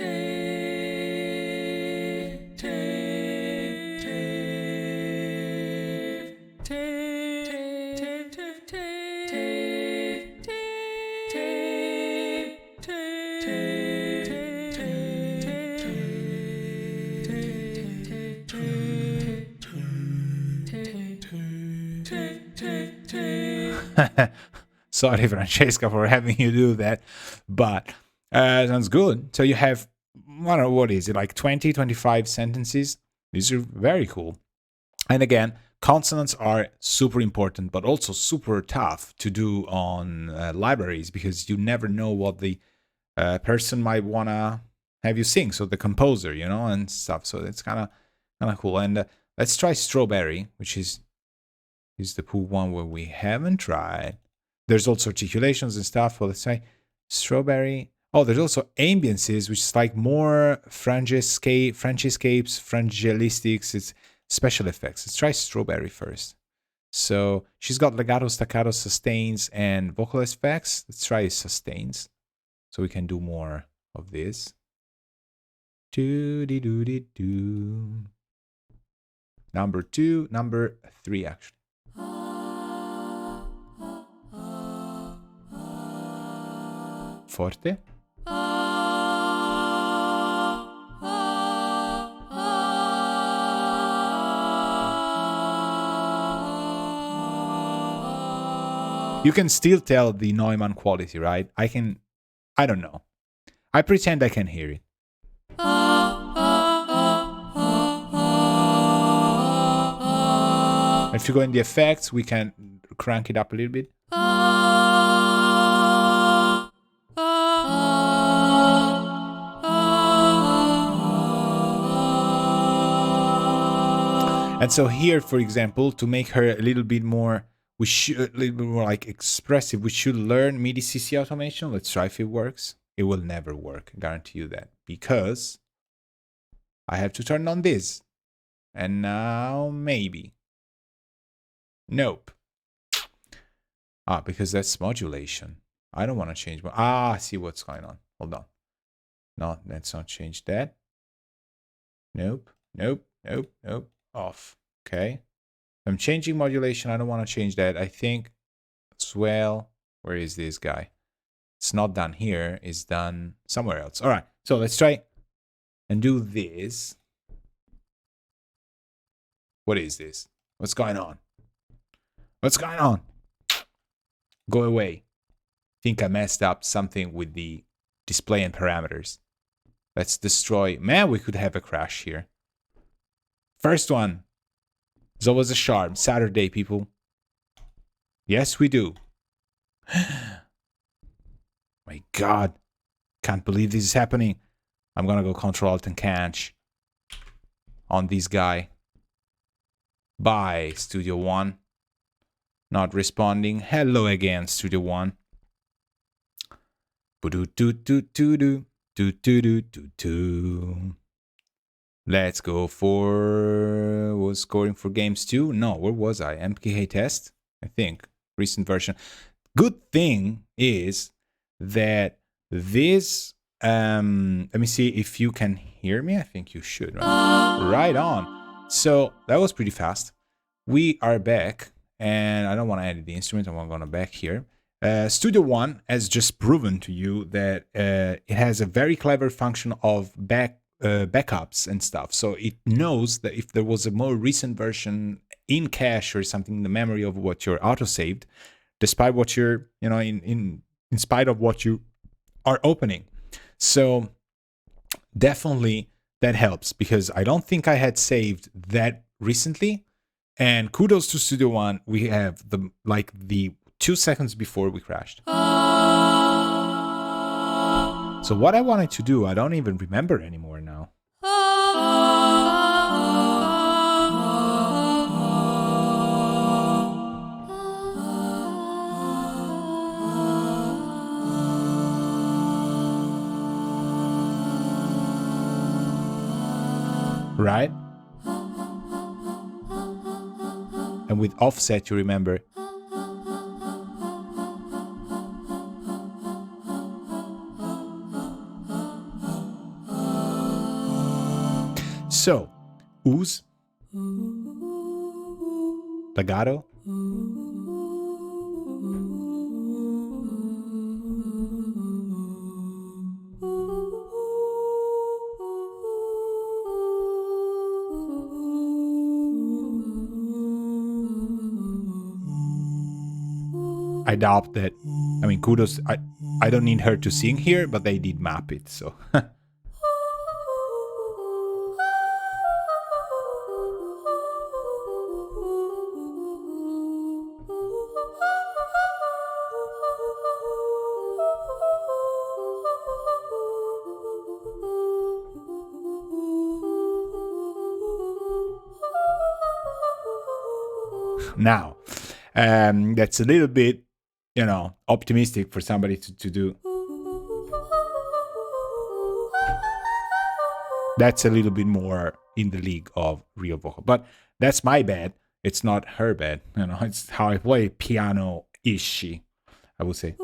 Speaker 1: Sorry, Francesca, for having you do that, but sounds good. So you have, I don't know, what is it, like 20, 25 sentences? These are very cool. And again, consonants are super important, but also super tough to do on libraries, because you never know what the person might want to have you sing. So the composer, and stuff. So it's kind of cool. And let's try strawberry, which is the cool one where we haven't tried. There's also articulations and stuff. Well, let's try strawberry. Oh, there's also ambiances, which is like more Francescapes, frangelistics. It's special effects. Let's try strawberry first. So she's got legato, staccato, sustains, and vocal effects. Let's try sustains, so we can do more of this. Do-de-do-de-do. Number 2, number 3, actually. Forte. You can still tell the Neumann quality, right? I don't know. I pretend I can hear it. If you go in the effects, we can crank it up a little bit. And so here, for example, to make her a little bit more, like expressive, we should learn Midi Cc Automation. Let's try if it works. It will never work, I guarantee you that, because I have to turn on this. And now maybe. Nope. Because that's modulation. I don't want to change. I see what's going on. Hold on. No, let's not change that. Nope. Off. Okay. I'm changing modulation. I don't want to change that. I think as well. Where is this guy? It's not done here. It's done somewhere else. All right. So let's try and do this. What is this? What's going on? What's going on? Go away. Think I messed up something with the display and parameters. Let's destroy. Man, we could have a crash here. First one. There's always a charm. Saturday, people. Yes, we do. My God. Can't believe this is happening. I'm gonna go Control Alt and Catch on this guy. Bye, Studio One. Not responding. Hello again, Studio One. Let's go for... was scoring for games too? No, where was I? MKH test? I think. Recent version. Good thing is that this... let me see if you can hear me. I think you should, right? Right on. So that was pretty fast. We are back. And I don't want to edit the instrument. I'm going to back here. Studio One has just proven to you that it has a very clever function of backups and stuff. So it knows that if there was a more recent version in cache or something in the memory of what you're autosaved, despite what you're, in spite of what you are opening. So definitely that helps, because I don't think I had saved that recently. And kudos to Studio One. We have the 2 seconds before we crashed. So what I wanted to do, I don't even remember anymore now. Right? And with offset, you remember. So, ooze, legato, I doubt that. I mean, kudos. I don't need her to sing here, but they did map it, so. Now, that's a little bit, optimistic for somebody to do. That's a little bit more in the league of real vocal, but that's my bad. It's not her bad. It's how I play piano-ish, I would say.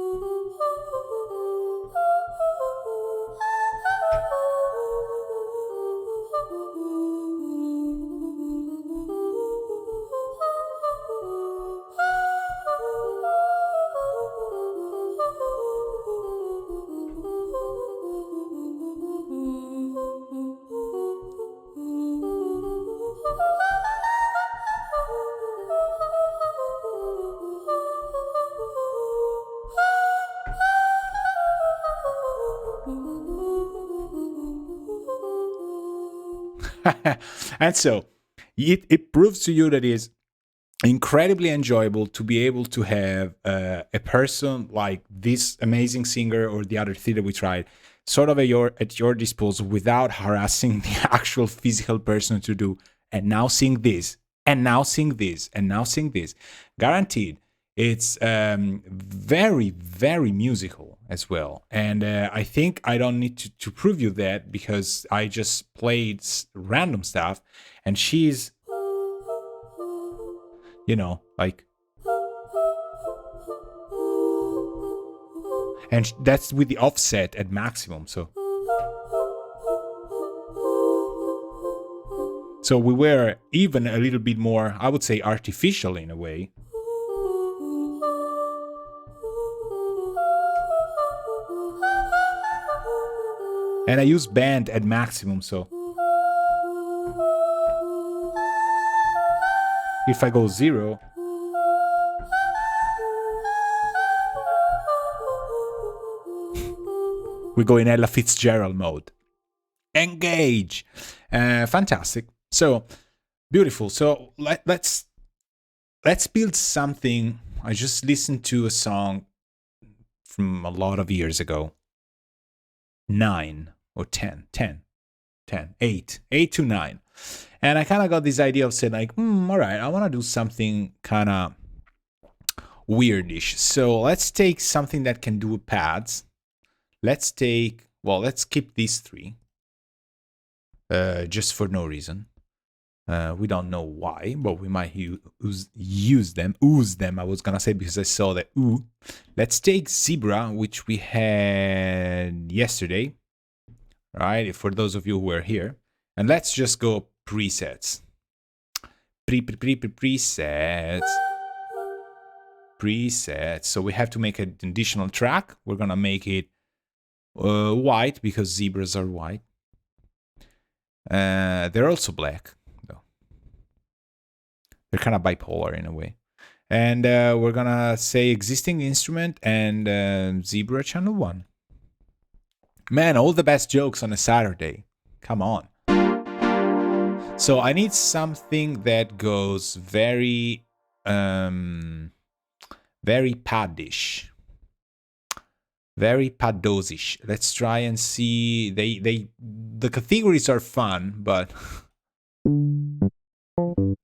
Speaker 1: And so it proves to you that it's incredibly enjoyable to be able to have a person like this amazing singer or the other three that we tried sort of at your disposal without harassing the actual physical person to do, and now sing this, and now sing this, and now sing this. Guaranteed. It's very, very musical as well. And I think I don't need to prove you that, because I just played random stuff, and she's, like... And that's with the offset at maximum, so... So we were even a little bit more, I would say, artificial in a way. And I use band at maximum, so... If I go 0... we go in Ella Fitzgerald mode. Engage! Fantastic. So, beautiful. So, let's build something. I just listened to a song from a lot of years ago. 9 or 10, 8 to 9. And I kind of got this idea of saying, like, all right, I want to do something kind of weirdish. So let's take something that can do with pads. Let's keep these 3, just for no reason. We don't know why, but we might use them. I was gonna say, because I saw the ooh. Let's take Zebra, which we had yesterday, right? For those of you who were here, and let's just go presets. Presets. So we have to make an additional track. We're gonna make it white, because zebras are white. They're also black, though. They're kind of bipolar in a way. And we're gonna say existing instrument and zebra channel 1. Man, all the best jokes on a Saturday. Come on. So I need something that goes very paddish. Very padosish. Let's try and see. The categories are fun, but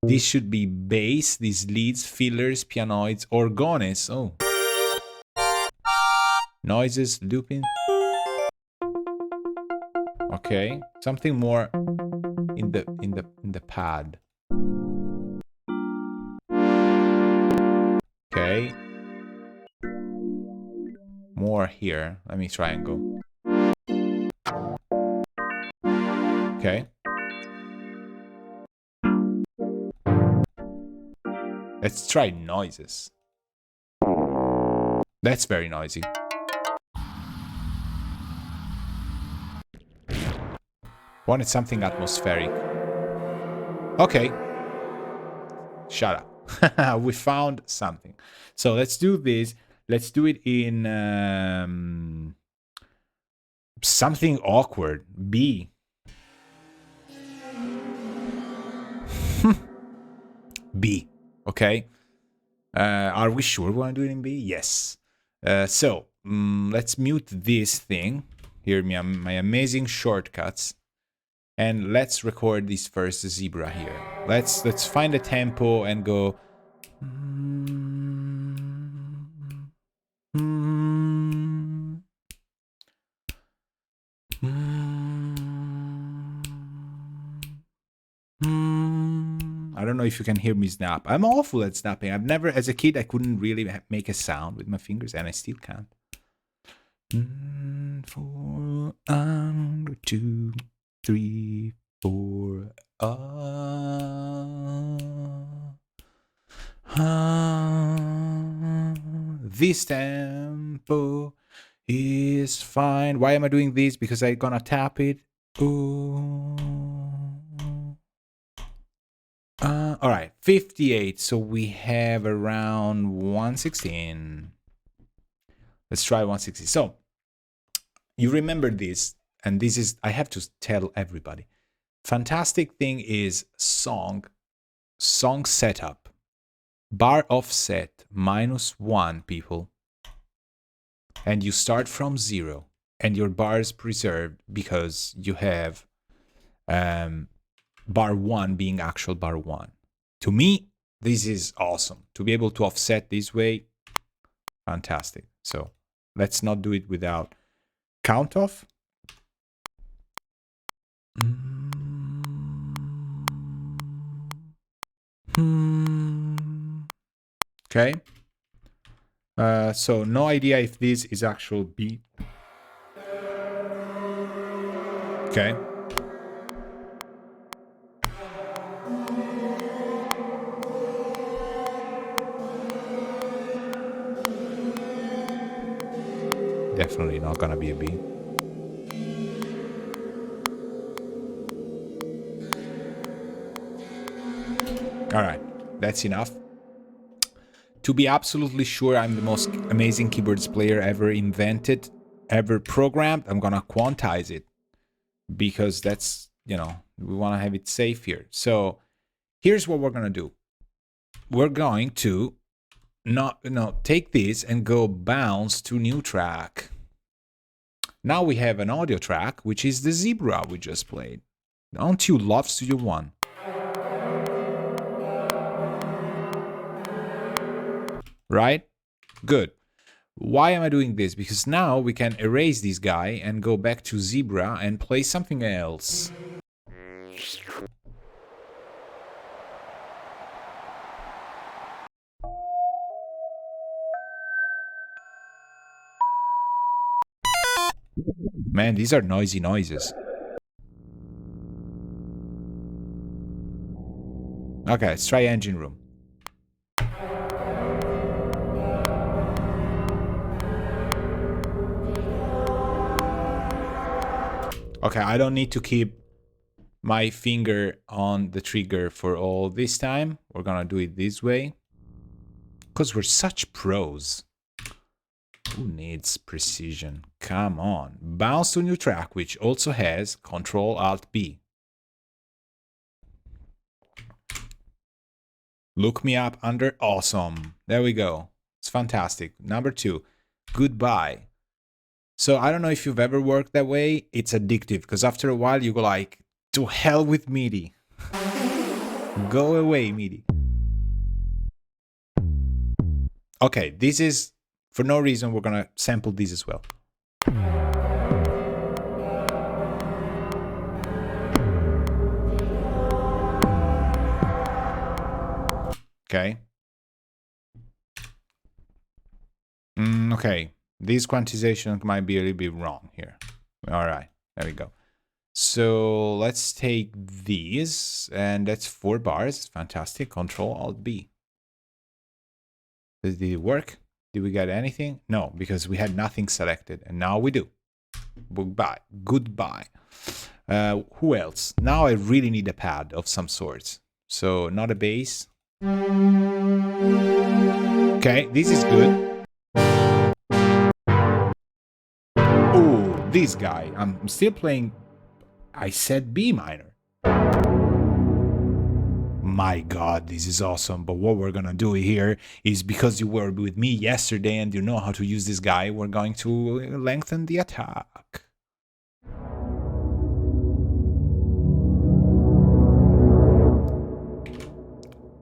Speaker 1: this should be bass, these leads, fillers, pianoids, orgones. Oh, noises, looping. Okay, something more in the pad. Okay. More here. Let me try and go. Okay. Let's try noises. That's very noisy. Wanted something atmospheric. Okay. Shut up. We found something. So let's do this. Let's do it in something awkward. B. B. Okay. Are we sure we want to do it in B? Yes. So let's mute this thing. Hear me, my amazing shortcuts, and let's record this first zebra here. Let's find a tempo and go. I don't know if you can hear me snap. I'm awful at snapping. I've never, as a kid, I couldn't really make a sound with my fingers, and I still can't. 4, 2, 3, 4. This tempo is fine. Why am I doing this? Because I'm gonna tap it. All right, 58. So we have around 116. Let's try 160. So you remember this, and this is, I have to tell everybody. Fantastic thing is song setup. Bar offset -1, people. And you start from 0, and your bar is preserved because you have bar 1 being actual bar 1. To me, this is awesome. To be able to offset this way, fantastic. So let's not do it without count off. Okay. So no idea if this is actual beat. Okay. Definitely not gonna be a B. All right, that's enough. To be absolutely sure I'm the most amazing keyboards player ever invented, ever programmed, I'm gonna quantize it because that's, you know, we want to have it safe here. So here's what we're gonna do. We're going to take this and go bounce to new track. Now we have an audio track, which is the zebra we just played. Don't you love Studio One? Right? Good. Why am I doing this? Because now we can erase this guy and go back to zebra and play something else. Man, these are noisy noises. Okay, let's try engine room. Okay, I don't need to keep my finger on the trigger for all this time. We're gonna do it this way. Because we're such pros. Who needs precision? Come on. Bounce to new track, which also has Control-Alt-B. Look me up under awesome. There we go. It's fantastic. Number 2, goodbye. So I don't know if you've ever worked that way. It's addictive because after a while you go like, to hell with MIDI. Go away, MIDI. Okay, this is, for no reason, we're gonna sample this as well. Okay. Okay, this quantization might be a little bit wrong here. All right, there we go. So let's take these, and that's 4 bars. Fantastic. Control-Alt-B. Did it work? Did we get anything? No, because we had nothing selected, and now we do. Goodbye. Goodbye. Who else? Now I really need a pad of some sorts. So not a bass. Okay, this is good. this guy. I'm still playing, I said B minor. My god, this is awesome. But what we're gonna do here is, because you were with me yesterday and you know how to use this guy, we're going to lengthen the attack.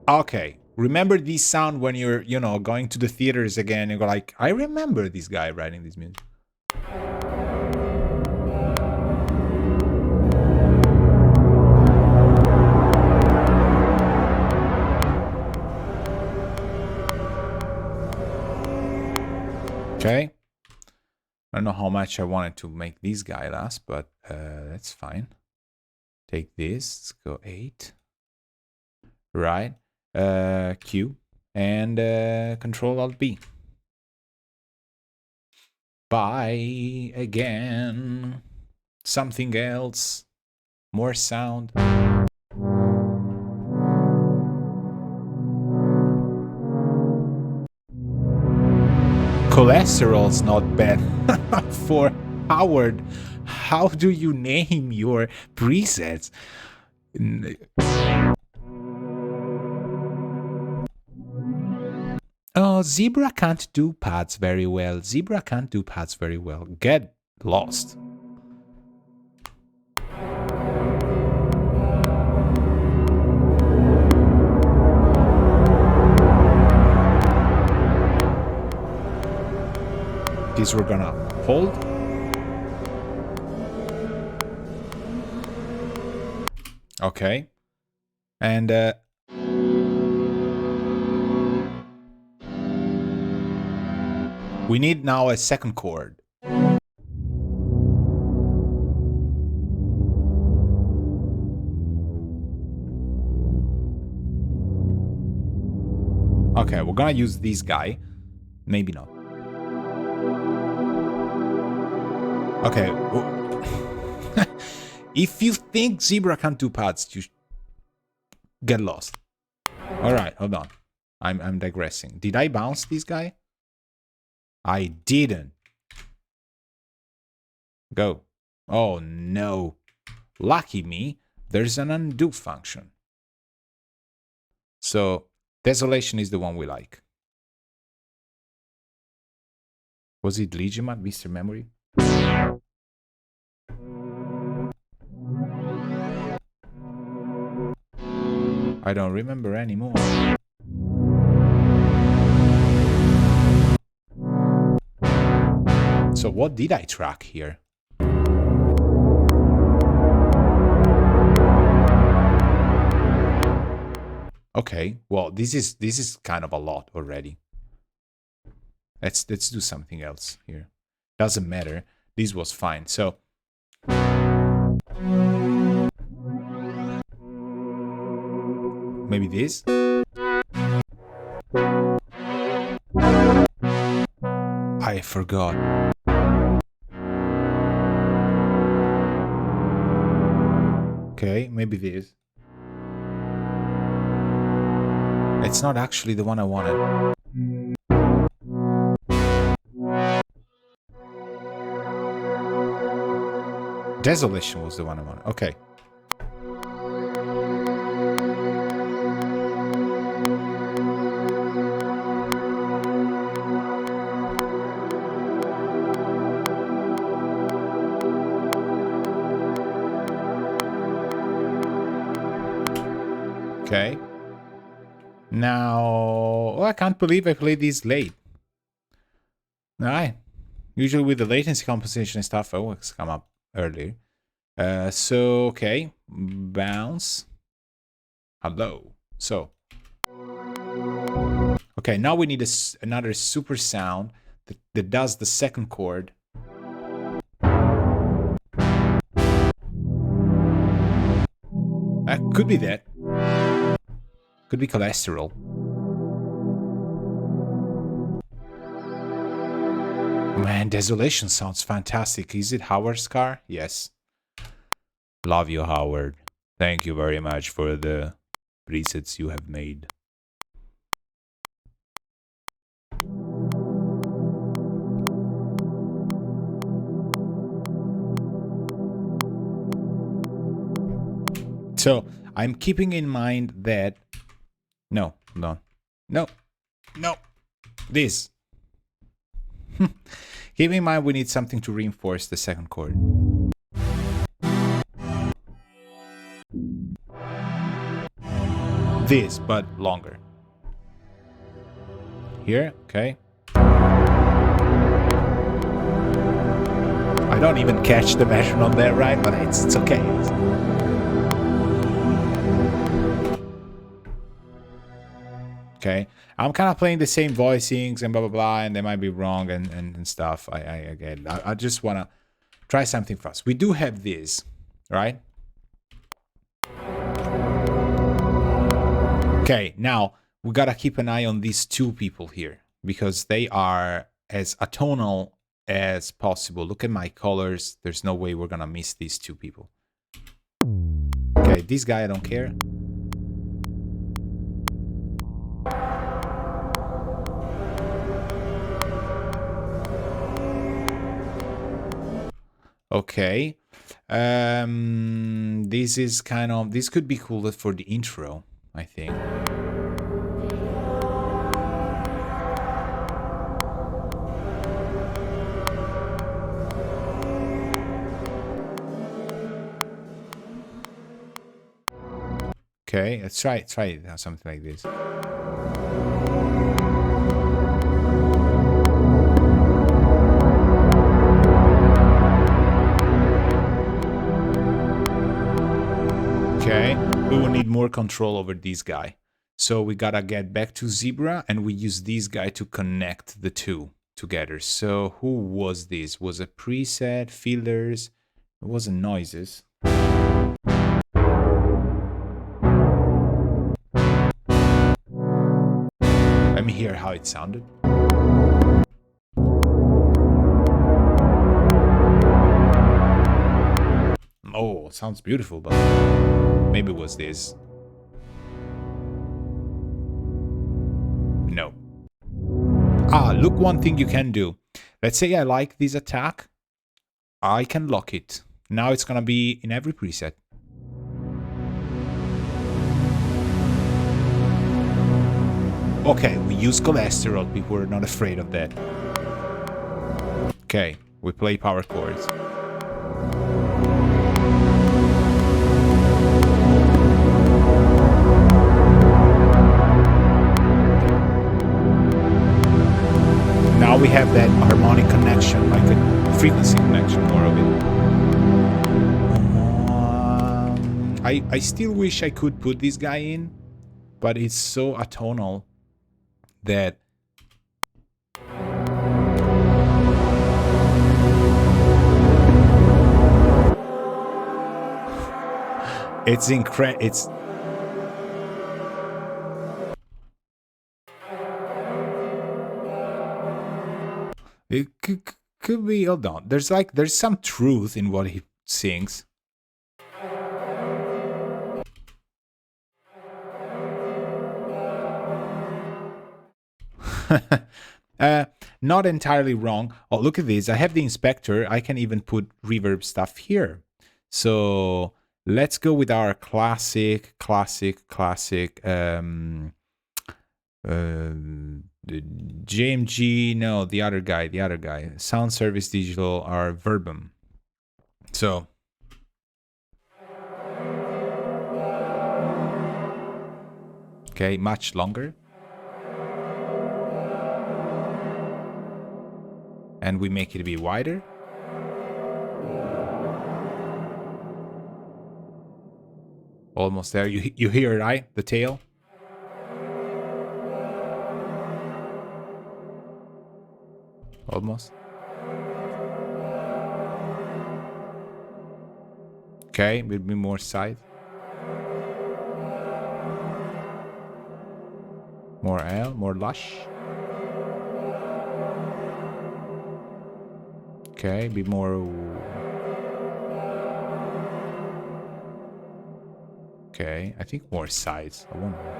Speaker 1: Okay, remember this sound when you're, you know, going to the theaters again. You go like, I remember this guy writing this music. Okay. I don't know how much I wanted to make this guy last, but that's fine. Take this. Let's go 8. Right. Q. And Control Alt B. Bye again. Something else. More sound. Cholesterol's not bad. For Howard, how do you name your presets? Oh, Zebra can't do pads very well. Zebra can't do pads very well. Get lost. This we're gonna hold. Okay. And we need now a second chord. Okay, we're gonna use this guy. Maybe not. Okay. If you think Zebra can't do pads, you get lost. Alright, hold on. I'm digressing. Did I bounce this guy? I didn't. Go. Oh no. Lucky me, there's an undo function. So, Desolation is the one we like. Was it Legimat, Mr. Memory? I don't remember anymore. So what did I track here? Okay, well, this is kind of a lot already. Let's do something else here. Doesn't matter. This was fine. So maybe this. I forgot. Okay, maybe this. It's not actually the one I wanted. Desolation was the one I wanted. Okay. Okay. Now, oh, I can't believe I played this late. Alright. Usually with the latency compensation and stuff, I always come up earlier. So, okay. Bounce. Hello. So. Okay, now we need another super sound that does the second chord. Could be that. Could be cholesterol. Man, Desolation sounds fantastic. Is it Howard's car? Yes. Love you, Howard. Thank you very much for the presets you have made. So I'm keeping in mind that... No, no, no, no, this. Keep in mind we need something to reinforce the second chord. This, but longer. Here, okay. I don't even catch the metronome there, right? But it's okay. Okay, I'm kind of playing the same voicings and blah blah blah, and they might be wrong and stuff. I get it. I just wanna try something fast. We do have this, right? Okay, now we gotta keep an eye on these two people here because they are as atonal as possible. Look at my colors. There's no way we're gonna miss these two people. Okay, this guy I don't care. Okay, this is kind of, this could be cool for the intro, I think. Okay, let's try something like this. Okay, we will need more control over this guy. So we gotta get back to zebra and we use this guy to connect the two together. So who was this? Was it preset, filters? It wasn't noises. Let me hear how it sounded. Oh, sounds beautiful, but maybe it was this. No. Ah, look, one thing you can do. Let's say I like this attack. I can lock it. Now it's gonna be in every preset. Okay, we use cholesterol. People are not afraid of that. Okay, we play power chords. Now we have that harmonic connection, like a frequency connection, more of it. I still wish I could put this guy in, but it's so atonal that it's incredible. It's it could be. Hold on. There's some truth in what he sings. Not entirely wrong. Oh, look at this. I have the inspector. I can even put reverb stuff here. So let's go with our classic. The JMG, no, the other guy. Sound Service Digital are Verbum. So okay, much longer. And we make it a bit wider. Almost there. You hear, right? The tail. Almost. Okay, a bit more side. More L, more lush. Okay, a bit more. Okay, I think more sides. I want more.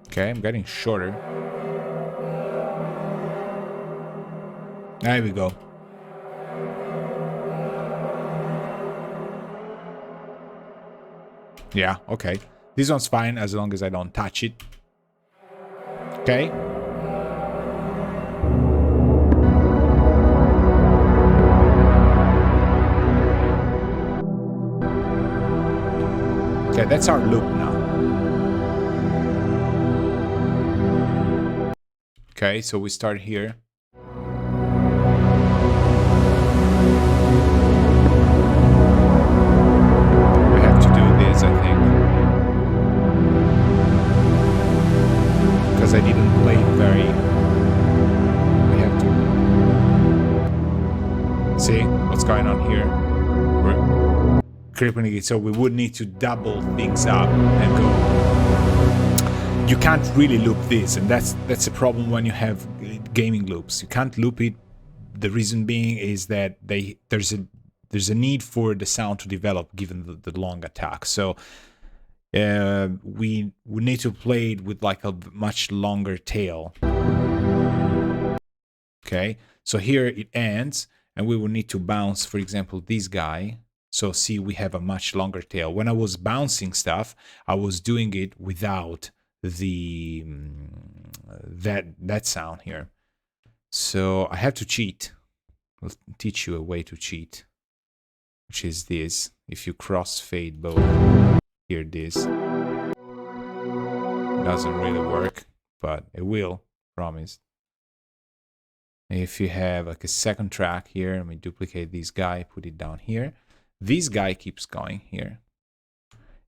Speaker 1: Okay, I'm getting shorter. There we go. Yeah, okay. This one's fine as long as I don't touch it. Okay. Okay, that's our loop now. Okay, so we start here. We have to do this, I think. Because I didn't play it very... We have to... See what's going on here? We're crippling it, so we would need to double things up and go... You can't really loop this, and that's a problem when you have gaming loops. You can't loop it. The reason being is that there's a need for the sound to develop given the long attack. So we need to play it with like a much longer tail. Okay, so here it ends, and we will need to bounce, for example, this guy. So see, we have a much longer tail. When I was bouncing stuff, I was doing it without the that sound here. So I have to cheat. I'll teach you a way to cheat, which is this. If you crossfade both, hear this. Doesn't really work, but it will, promise. If you have like a second track here, let me duplicate this guy, put it down here. This guy keeps going here,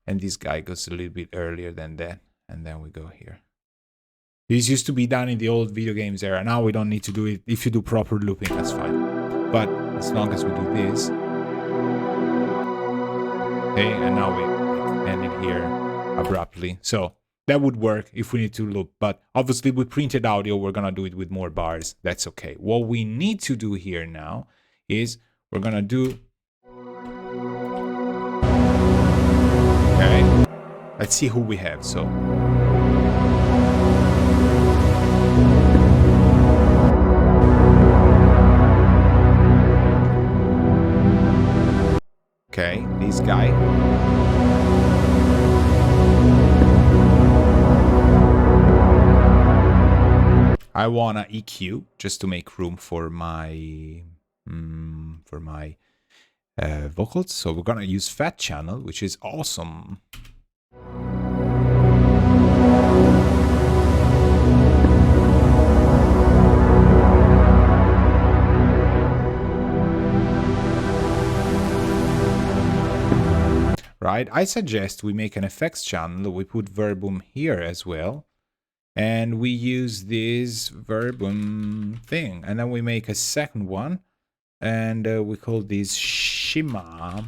Speaker 1: and this guy goes a little bit earlier than that. And then we go here. This used to be done in the old video games era. Now we don't need to do it. If you do proper looping, that's fine. But as long as we do this. Okay, and now we end it here abruptly. So that would work if we need to loop. But obviously with printed audio, we're going to do it with more bars. That's okay. What we need to do here now is we're going to do... Okay. Let's see who we have. So okay, this guy. I wanna EQ just to make room for my vocals. So we're gonna use fat channel, which is awesome. Right, I suggest we make an effects channel. We put verbum here as well, and we use this verbum thing, and then we make a second one, and we call this shimmer,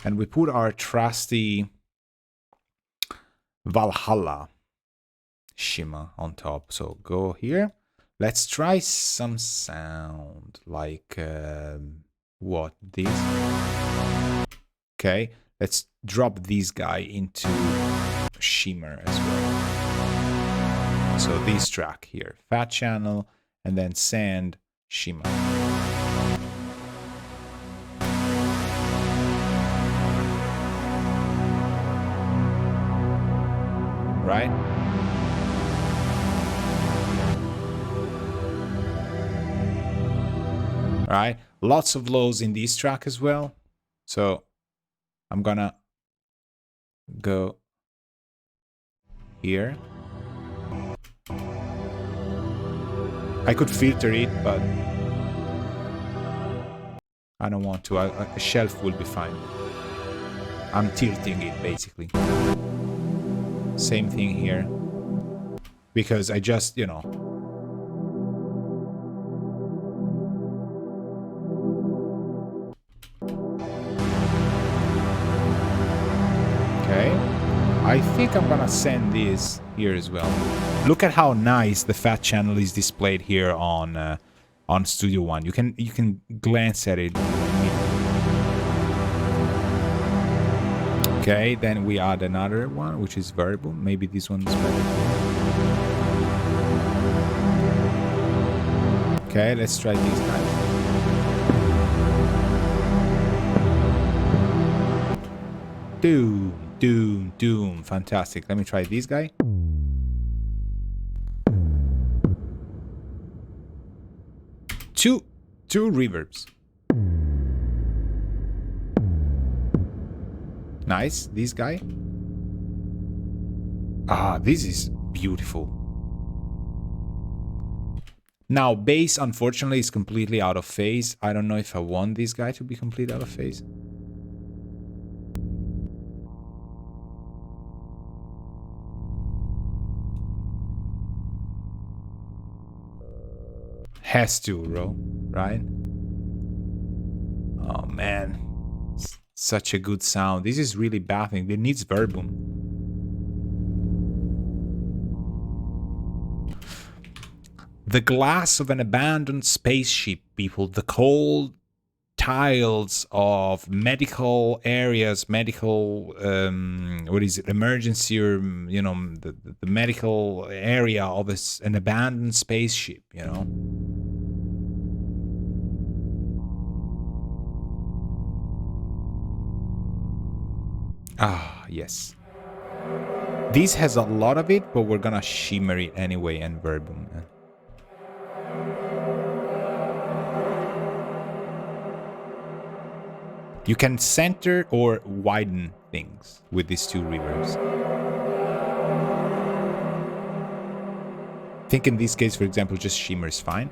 Speaker 1: and we put our trusty Valhalla shimmer on top. So go here. Let's try some sound like what this. Okay. Let's drop this guy into shimmer as well. So this track here, fat channel, and then sand, shimmer. Right? Right? Lots of lows in this track as well. So I'm gonna go here. I could filter it, but I don't want to. A shelf will be fine. I'm tilting it, basically. Same thing here. Because I just, you know... Okay, I think I'm gonna send this here as well. Look at how nice the fat channel is displayed here on Studio One. You can glance at it. Okay, then we add another one, which is variable. Maybe this one is better. Okay, let's try these guys. Doom, doom, doom. Fantastic. Let me try this guy. Two reverbs. Nice. This guy. Ah, this is beautiful. Now, bass, unfortunately, is completely out of phase. I don't know if I want this guy to be completely out of phase. Has to, bro. Right? Oh, man. Such a good sound. This is really baffling. It needs verbum. The glass of an abandoned spaceship, people. The cold tiles of medical areas, medical, what is it, emergency, or, you know, the medical area of an abandoned spaceship, you know? Ah, yes. This has a lot of it, but we're gonna shimmer it anyway and verbum. You can center or widen things with these two reverbs. I think in this case, for example, just shimmer is fine.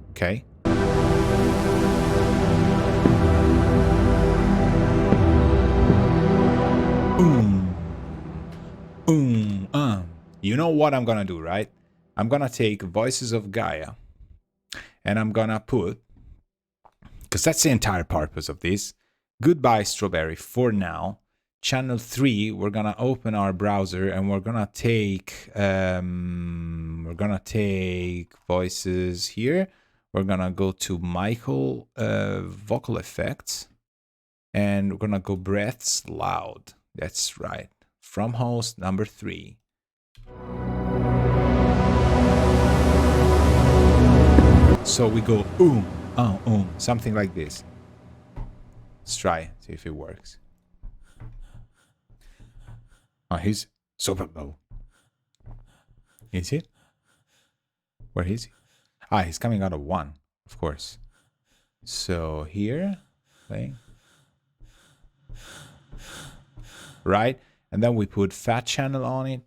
Speaker 1: Okay. You know what I'm gonna do, right? I'm gonna take Voices of Gaia and I'm gonna put, because that's the entire purpose of this, Goodbye Strawberry for now. Channel 3, we're gonna open our browser and we're gonna take voices here. We're gonna go to Michael vocal effects and we're gonna go breaths loud. That's right. From host number 3. So we go something like this. Let's try, see if it works. Oh, he's super low. Is it? Where is he? Ah, he's coming out of 1, of course. So here, play. Right? And then we put fat channel on it,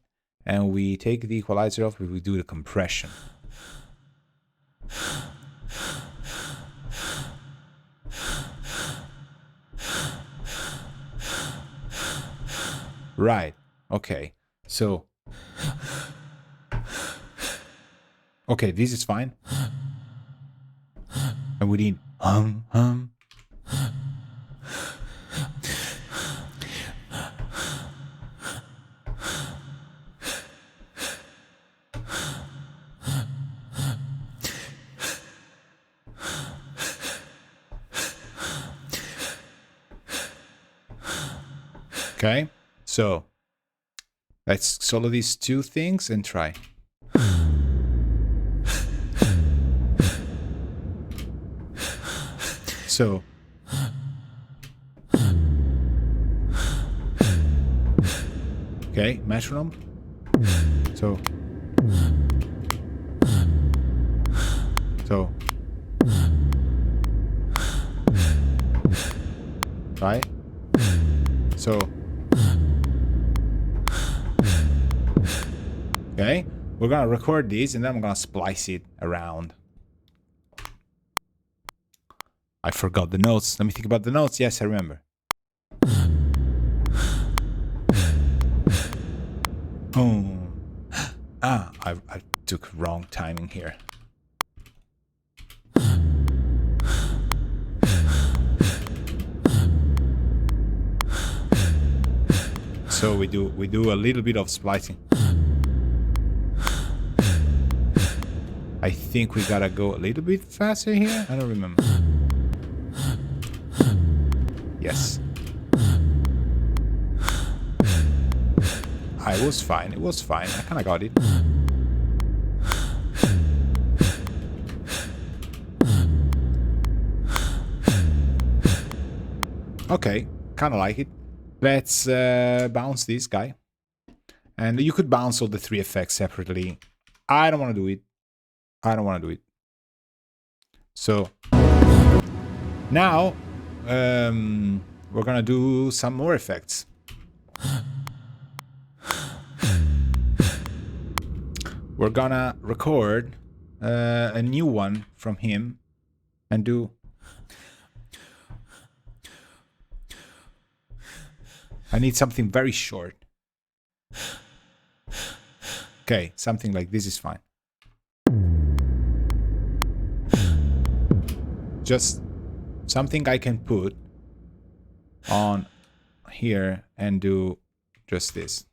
Speaker 1: and we take the equalizer off, we do the compression. Right. Okay. So. Okay, this is fine. And we need Okay, so let's solo these two things and try. So okay, metronome. So right. So okay, we're gonna record these and then I'm gonna splice it around. I forgot the notes. Let me think about the notes. Yes, I remember. Oh. Ah, I took wrong timing here. So we do a little bit of splicing. I think we gotta go a little bit faster here. I don't remember. Yes. It was fine. It was fine. I kind of got it. Okay, kind of like it. Let's bounce this guy. And you could bounce all the 3 effects separately. I don't want to do it. I don't want to do it. So now we're gonna do some more effects. We're gonna record a new one from him and do. I need something very short. Okay, something like this is fine. Just something I can put on here and do just this.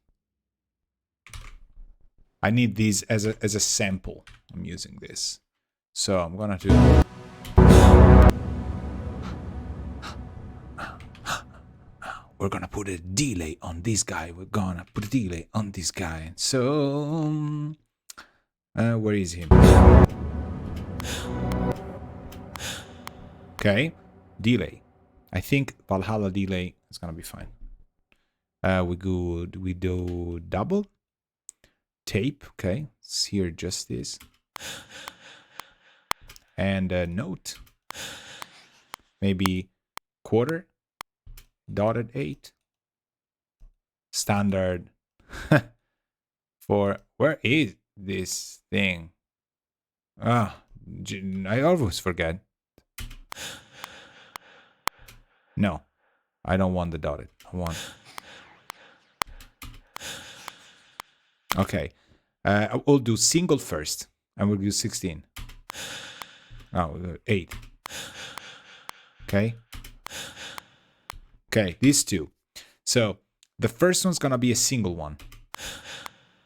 Speaker 1: I need these as a sample. I'm using this. So I'm gonna do. We're gonna put a delay on this guy. We're gonna put a delay on this guy. So where is he? Okay, delay. I think Valhalla delay is gonna be fine. We do double tape. Okay, let's hear just this. And a note. Maybe quarter. Dotted 8. Standard. For where is this thing? I always forget. No, I don't want the dotted. I want. Okay, we'll do single first, and we'll do 16. Oh, 8. Okay. Okay, these two. So the first one's gonna be a single one,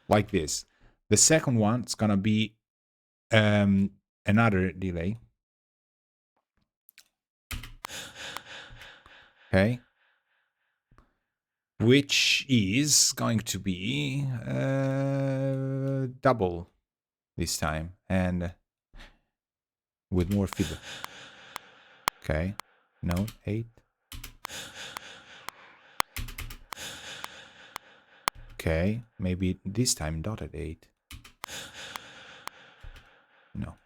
Speaker 1: like this. The second one's gonna be another delay. Okay, which is going to be double this time and with more feedback. Okay, note 8. Okay, maybe this time dotted 8. No,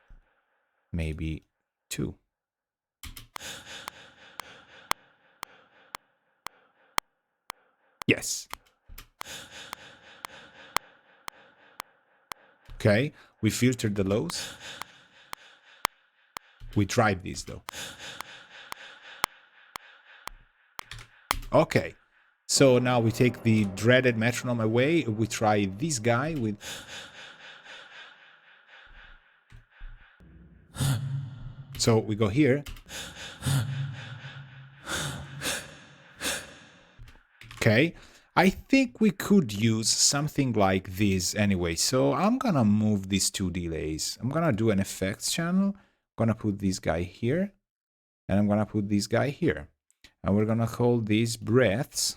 Speaker 1: maybe 2. Yes. Okay, we filtered the lows. We tried these though. Okay, so now we take the dreaded metronome away. We try this guy with. So we go here. Okay, I think we could use something like this anyway. So I'm gonna move these 2 delays. I'm gonna do an effects channel. I'm gonna put this guy here. And I'm gonna put this guy here. And we're gonna call these breaths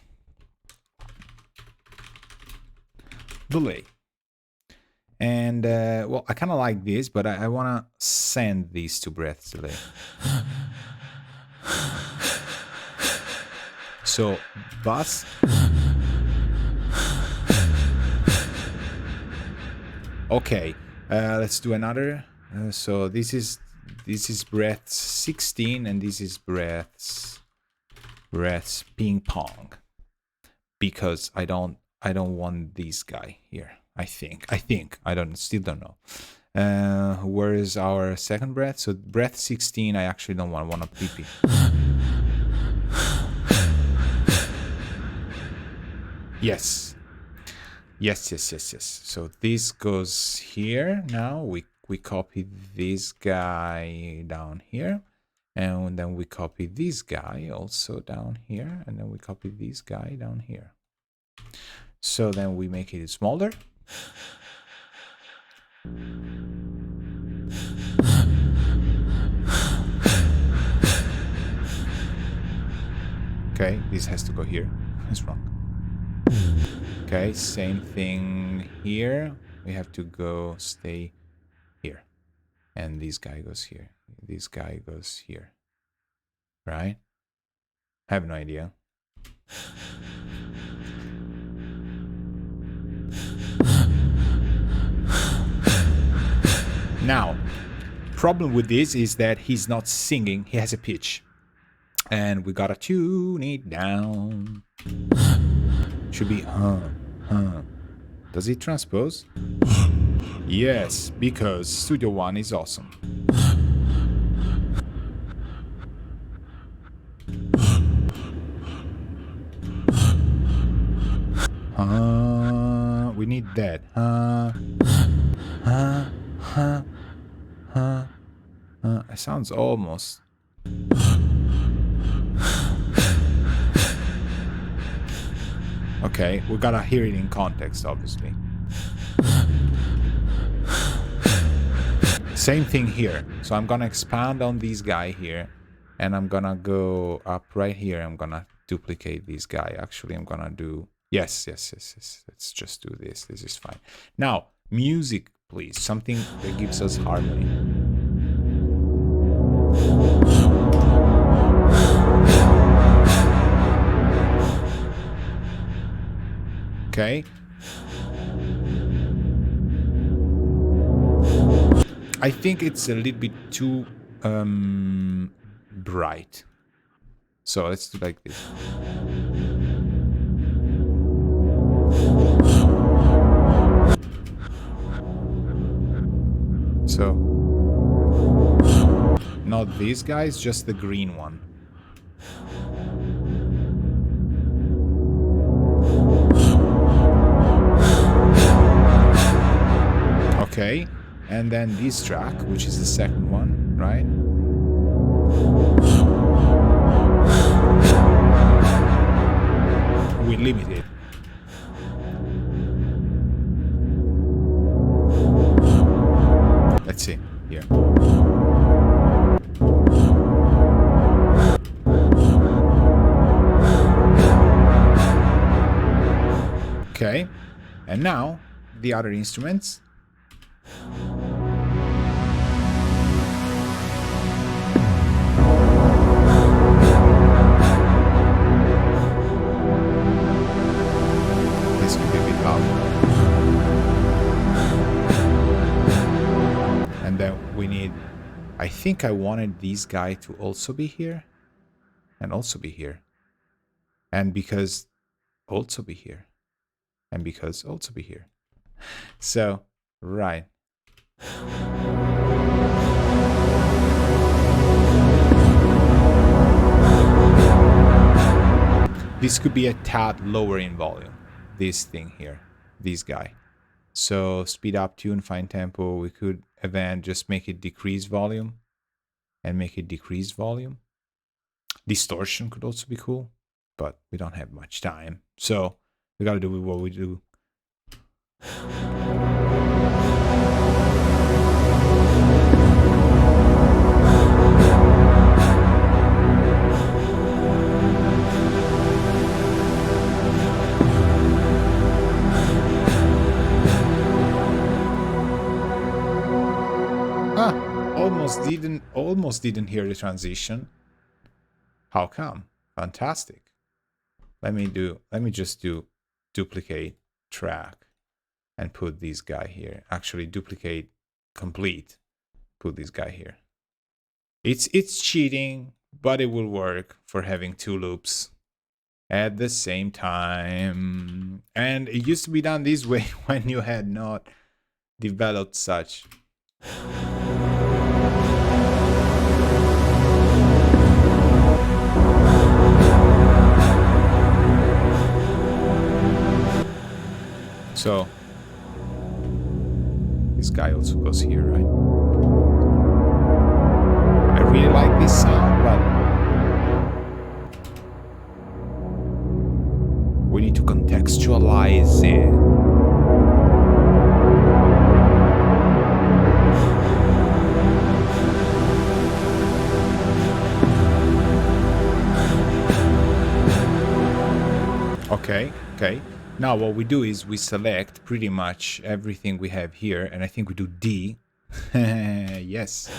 Speaker 1: delay. And well, I kind of like this, but I want to send these 2 breaths delay. So bass. Okay, let's do another. So this is breath 16, and this is breaths ping pong, because I don't want this guy here. I think still don't know. Where is our second breath? So breath 16, I actually don't want a pee. Yes. So this goes here. Now we copy this guy down here, and then we copy this guy also down here, and then we copy this guy down here. So then we make it smaller. Okay, this has to go here. It's wrong. Okay, same thing here. We have to go stay here. And this guy goes here. This guy goes here. Right? I have no idea. Now, problem with this is that he's not singing. He has a pitch. And we gotta tune it down. Should be Does it transpose? Yes, because Studio One is awesome. We need that. It sounds almost. Okay, we gotta hear it in context, obviously. Same thing here. So I'm gonna expand on this guy here, and I'm gonna go up right here. I'm gonna duplicate this guy. Actually, I'm gonna do yes. Let's just do this. This is fine. Now, music, please. Something that gives us harmony. Okay. I think it's a little bit too bright. So let's do like this. So not these guys, just the green one. Okay, and then this track, which is the second one, right? We limit it. Let's see, here. Okay, and now the other instruments. This could be a bit loud. And then we need, I think I wanted this guy to also be here and also be here. And because also be here. And because also be here. So, right. This could be a tad lower in volume. This thing here. This guy. So, speed up, tune, fine tempo. We could even just make it decrease volume. And make it decrease volume. Distortion could also be cool. But we don't have much time. So, we gotta do what we do. Almost didn't hear the transition. How come? Fantastic. Let me just do duplicate track and put this guy here. Actually duplicate complete. Put this guy here. It's cheating, but it will work for having two loops at the same time. And it used to be done this way when you had not developed such. So, this guy also goes here, right? I really like this sound, but we need to contextualize it. Okay. Now now what we do is we select pretty much everything we have here, and I think we do D. Yes.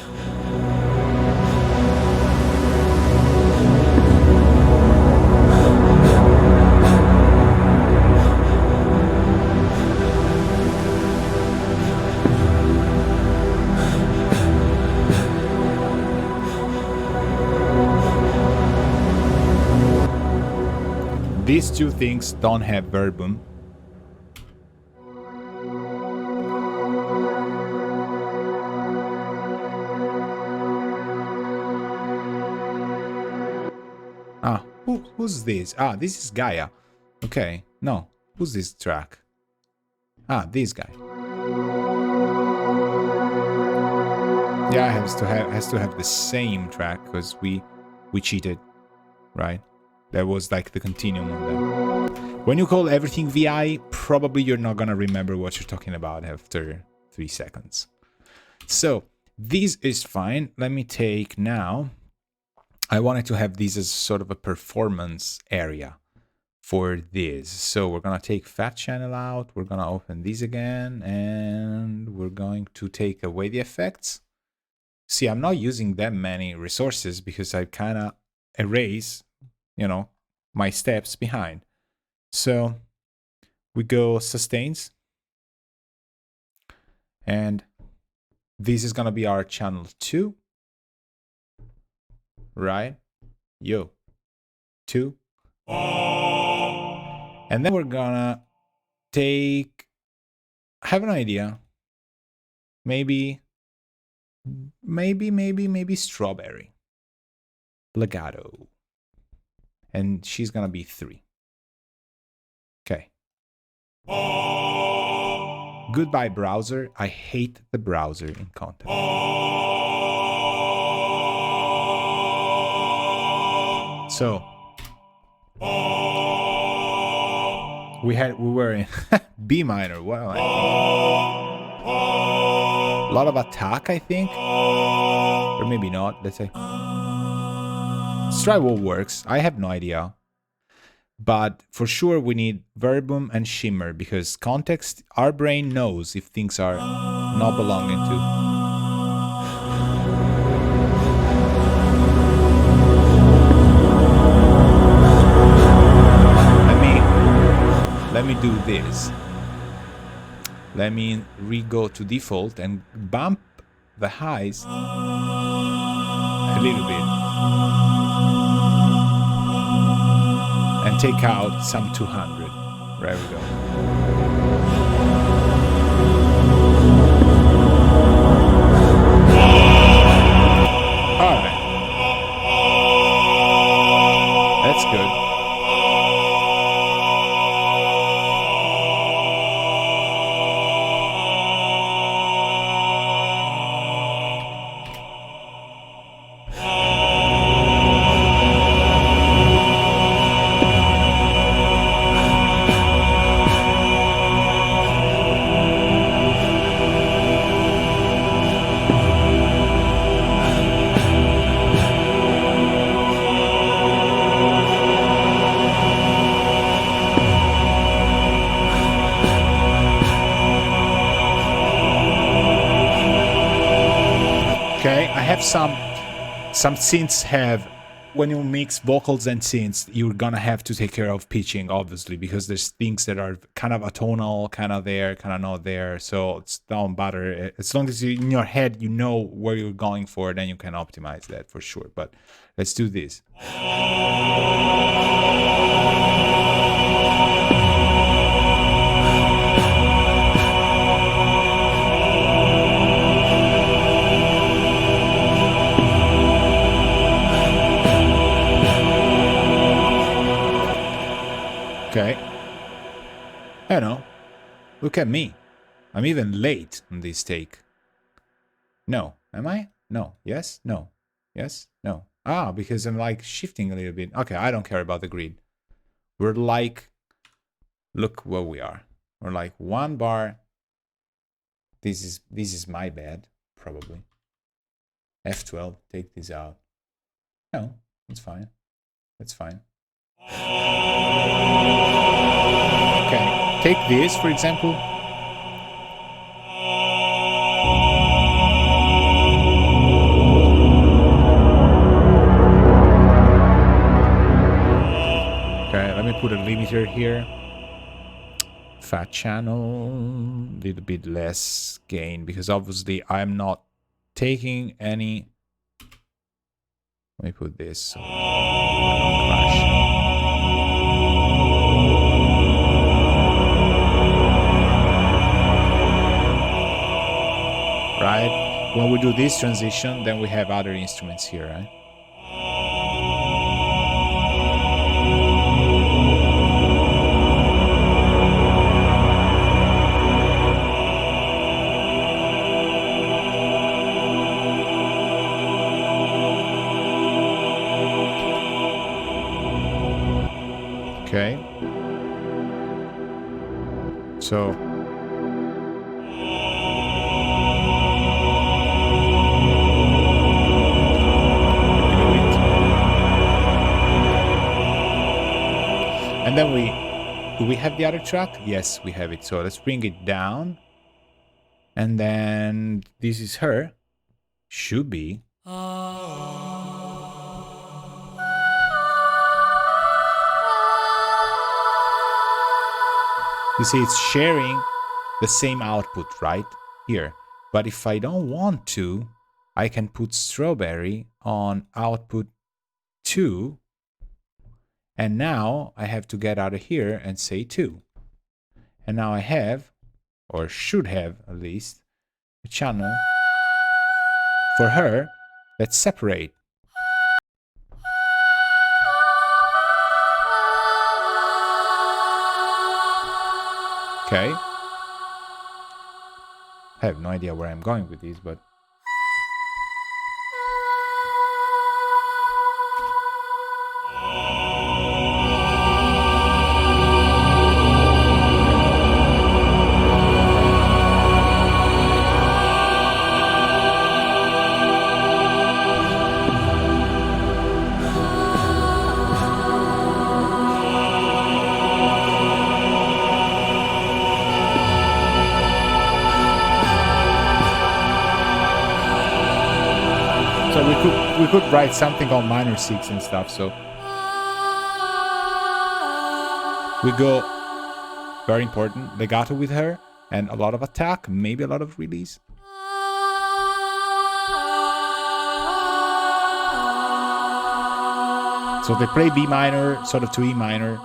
Speaker 1: These two things don't have verbum. Ah, who's this? Ah, this is Gaia. Okay, no. Who's this track? Ah, this guy. Yeah, has to have the same track because we cheated, right? That was like the continuum of that. When you call everything VI, probably you're not gonna remember what you're talking about after 3 seconds. So this is fine. Let me take now. I wanted to have this as sort of a performance area for this. So we're gonna take fat channel out. We're gonna open these again, and we're going to take away the effects. See, I'm not using that many resources because I kind of erase, you know, my steps behind. So we go sustains, and this is gonna be our channel 2, right? Yo, 2. And then we're gonna take, I have an idea. Maybe strawberry. Legato. And she's gonna be 3. Okay. Goodbye, browser. I hate the browser in content. So we were in B minor. Wow. A lot of attack, I think. Or maybe not. Let's say. Let's try what works. I have no idea. But for sure we need verbum and shimmer, because context, our brain knows if things are not belonging to. Let me do this. Let me re-go to default and bump the highs a little bit. And take out some 200. There we go. All right. That's good. Okay, I have some synths have, when you mix vocals and synths, you're gonna have to take care of pitching, obviously, because there's things that are kind of atonal, kind of there, kind of not there. So it's don't bother. As long as you, in your head, you know where you're going for, then you can optimize that for sure. But let's do this. Okay. I know. Look at me. I'm even late on this take. No. Am I? No. Yes? No. Yes? No. Ah, because I'm like shifting a little bit. Okay, I don't care about the grid. We're like, look where we are. We're like 1 bar. This is my bad, probably. F12, take this out. No, it's fine. It's fine. Okay, take this, for example. Okay, let me put a limiter here. Fat channel, a little bit less gain, because obviously I'm not taking any. Let me put this so I don't crash. Right? When we do this transition, then we have other instruments here, right? Okay. So and then do we have the other track? Yes, we have it. So let's bring it down. And then this is her. Should be. You see, it's sharing the same output right here. But if I don't want to, I can put strawberry on output 2. And now I have to get out of here and say 2. And now I have, or should have at least, a channel for her that's separate. Okay. I have no idea where I'm going with this, but we could write something on minor 6 and stuff, so we go, very important, legato with her, and a lot of attack, maybe a lot of release. So they play B minor, sort of to E minor.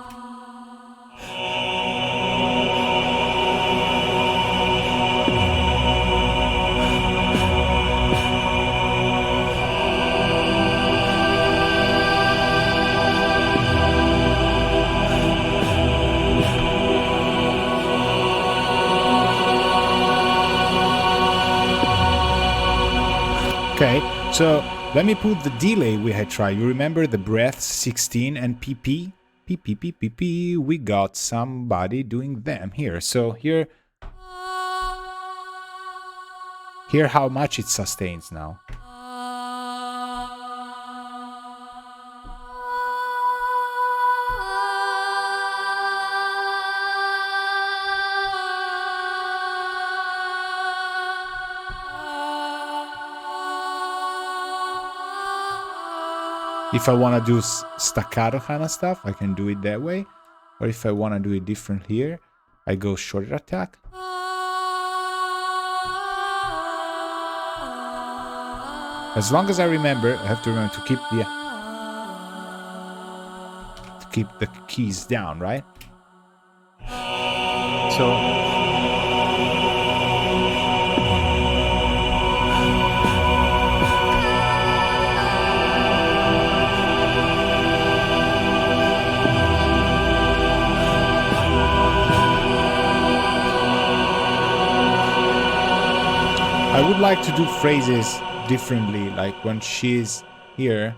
Speaker 1: Okay, so let me put the delay we had tried. You remember the breaths 16 and PP? PP, we got somebody doing them here. So here how much it sustains now. If I want to do staccato kind of stuff, I can do it that way. Or if I want to do it different here, I go shorter attack. As long as I remember, I have to remember to keep the keys down, right? So I would like to do phrases differently, like when she's here.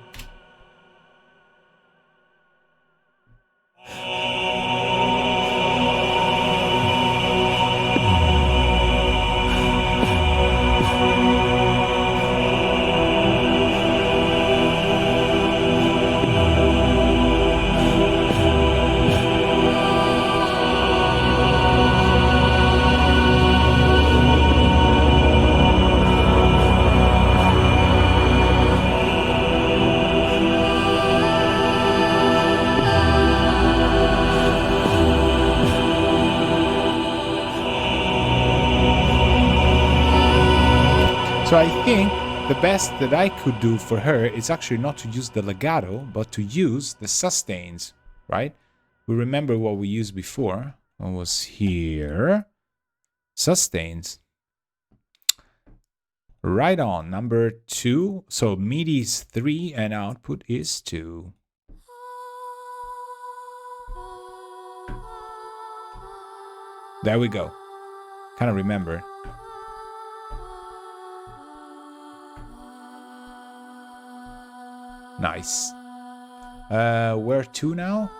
Speaker 1: So I think the best that I could do for her is actually not to use the legato, but to use the sustains, right? We remember what we used before. What was here? Sustains. Right on, number 2. So MIDI is 3 and output is 2. There we go. Kind of remember. Nice. Where to now?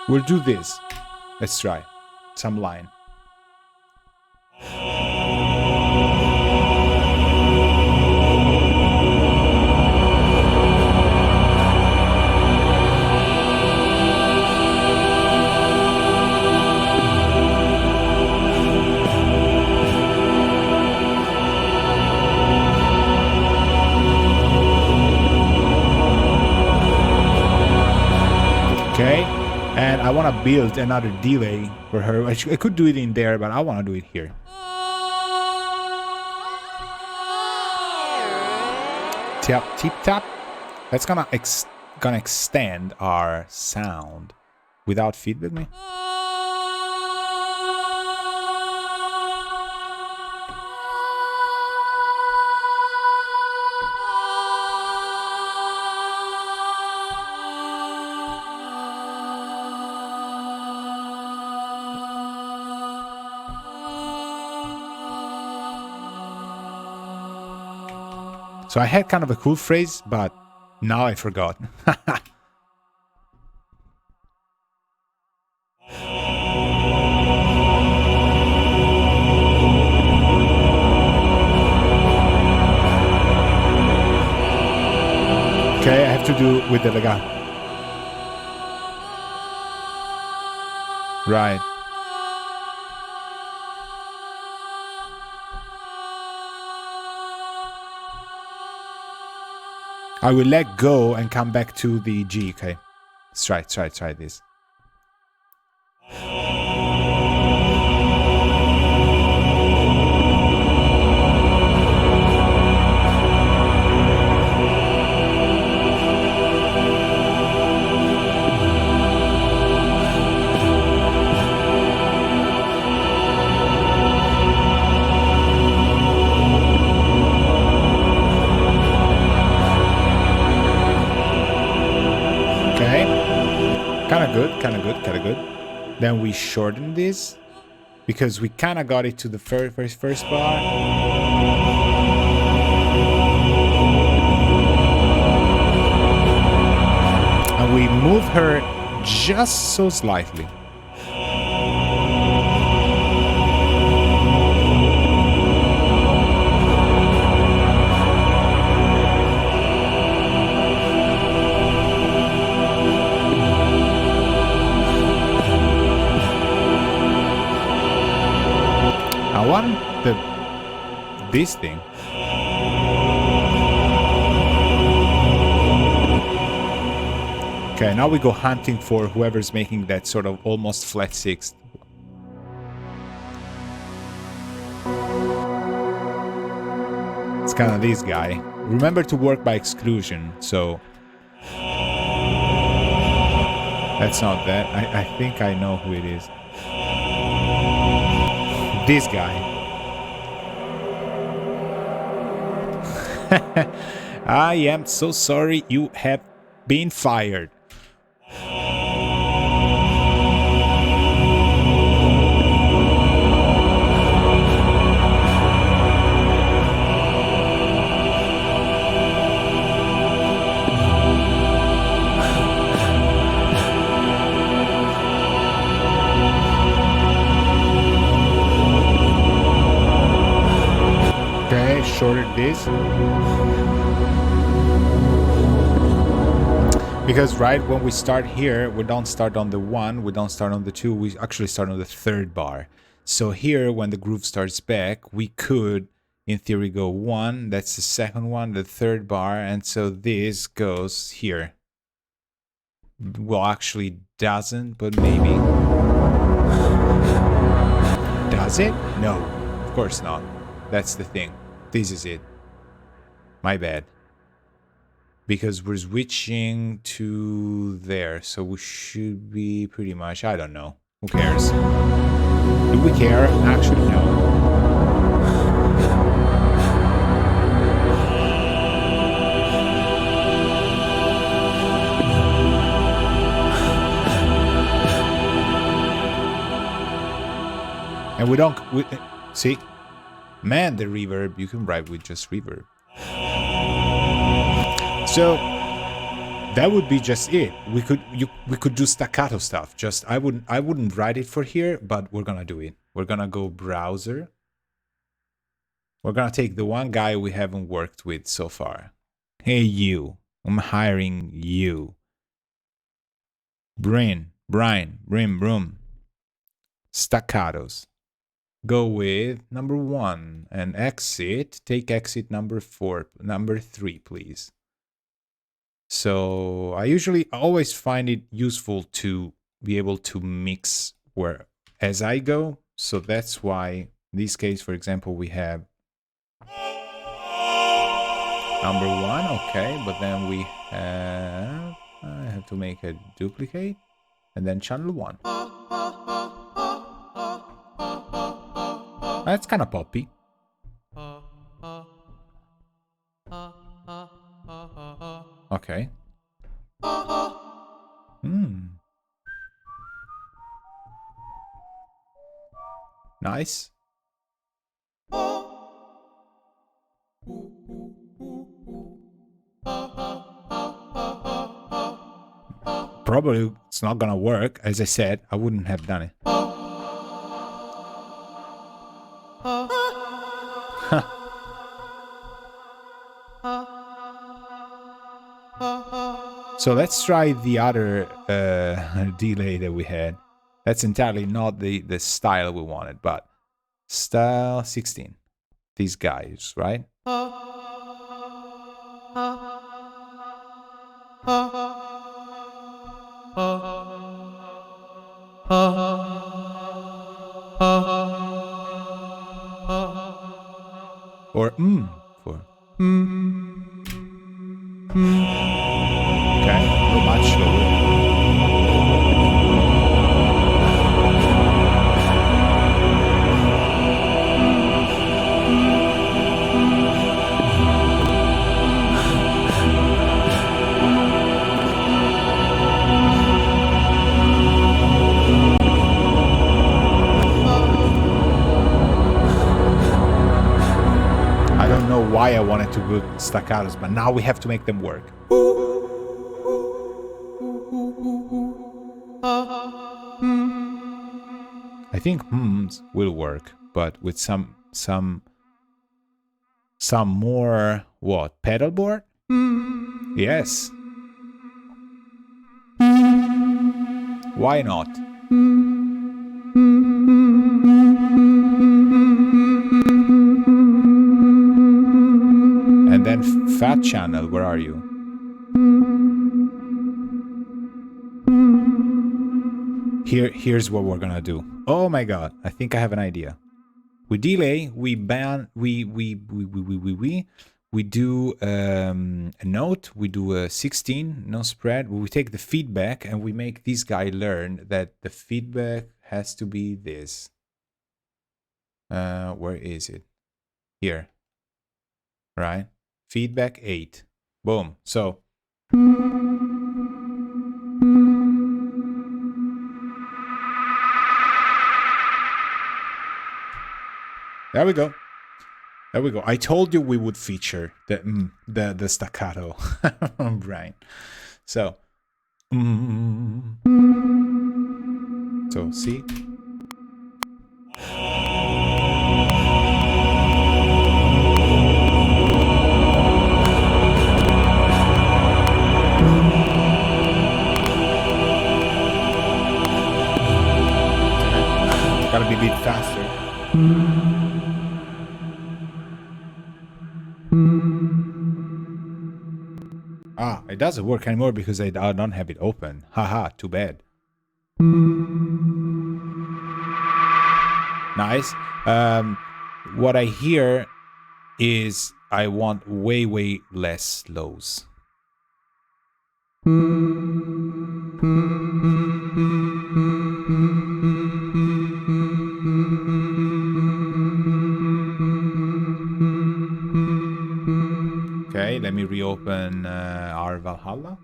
Speaker 1: We'll do this. Let's try some line. Okay. And I want to build another delay for her. I could do it in there, but I want to do it here. Tap, tip, tap. That's gonna extend our sound without feedback. Me. So I had kind of a cool phrase, but now I forgot. Okay, I have to do with the legato. Right. I will let go and come back to the G, okay? Let's try this. Kind of good. Then we shorten this because we kind of got it to the first bar. And we move her just so slightly. I want this thing. Okay, now we go hunting for whoever's making that sort of almost flat sixth. It's kind of this guy. Remember to work by exclusion, so... That's not that. I think I know who it is. This guy. I am so sorry, you have been fired. Okay. Okay, shorter this. Because right when we start here, we don't start on the 1, we don't start on the 2, we actually start on the 3rd bar. So here, when the groove starts back, we could, in theory, go 1, that's the 2nd one, the 3rd bar, and so this goes here. Well, actually doesn't, but maybe. Does it? No, of course not. That's the thing. This is it. My bad. Because we're switching to there, so we should be pretty much, I don't know. Who cares? Do we care? Actually, no. And we don't, see? Man, the reverb, you can write with just reverb. So that would be just it. We could do staccato stuff. Just I wouldn't write it for here, but we're gonna do it. We're gonna go browser. We're gonna take the one guy we haven't worked with so far. Hey you, I'm hiring you. Brian, Brim, staccatos. Go with number 1 and exit. Take exit number 3, please. So I always find it useful to be able to mix where as I go. So that's why in this case, for example, we have number 1, okay, but then we have, I have to make a duplicate and then channel 1. That's kind of poppy. Okay. Nice. Probably it's not gonna work. As I said, I wouldn't have done it. So let's try the other delay that we had. That's entirely not the style we wanted, but style 16. These guys, right? Or for okay, go much slower. I don't know why I wanted to go staccatos, but now we have to make them work. I think will work, but with some more what? Pedal board? Yes. Why not? And then fat channel, where are you? Here's what we're gonna do. Oh my god, I think I have an idea. We delay, we ban, we do a note, we do a 16, no spread. We take the feedback and we make this guy learn that the feedback has to be this. Where is it? Here. Right? Feedback 8. Boom. So there we go. There we go. I told you we would feature the staccato, Brian. So, so see. Ah, it doesn't work anymore because I don't have it open. Haha, too bad. Nice. What I hear is I want way, way less lows. Okay, let me reopen our Valhalla.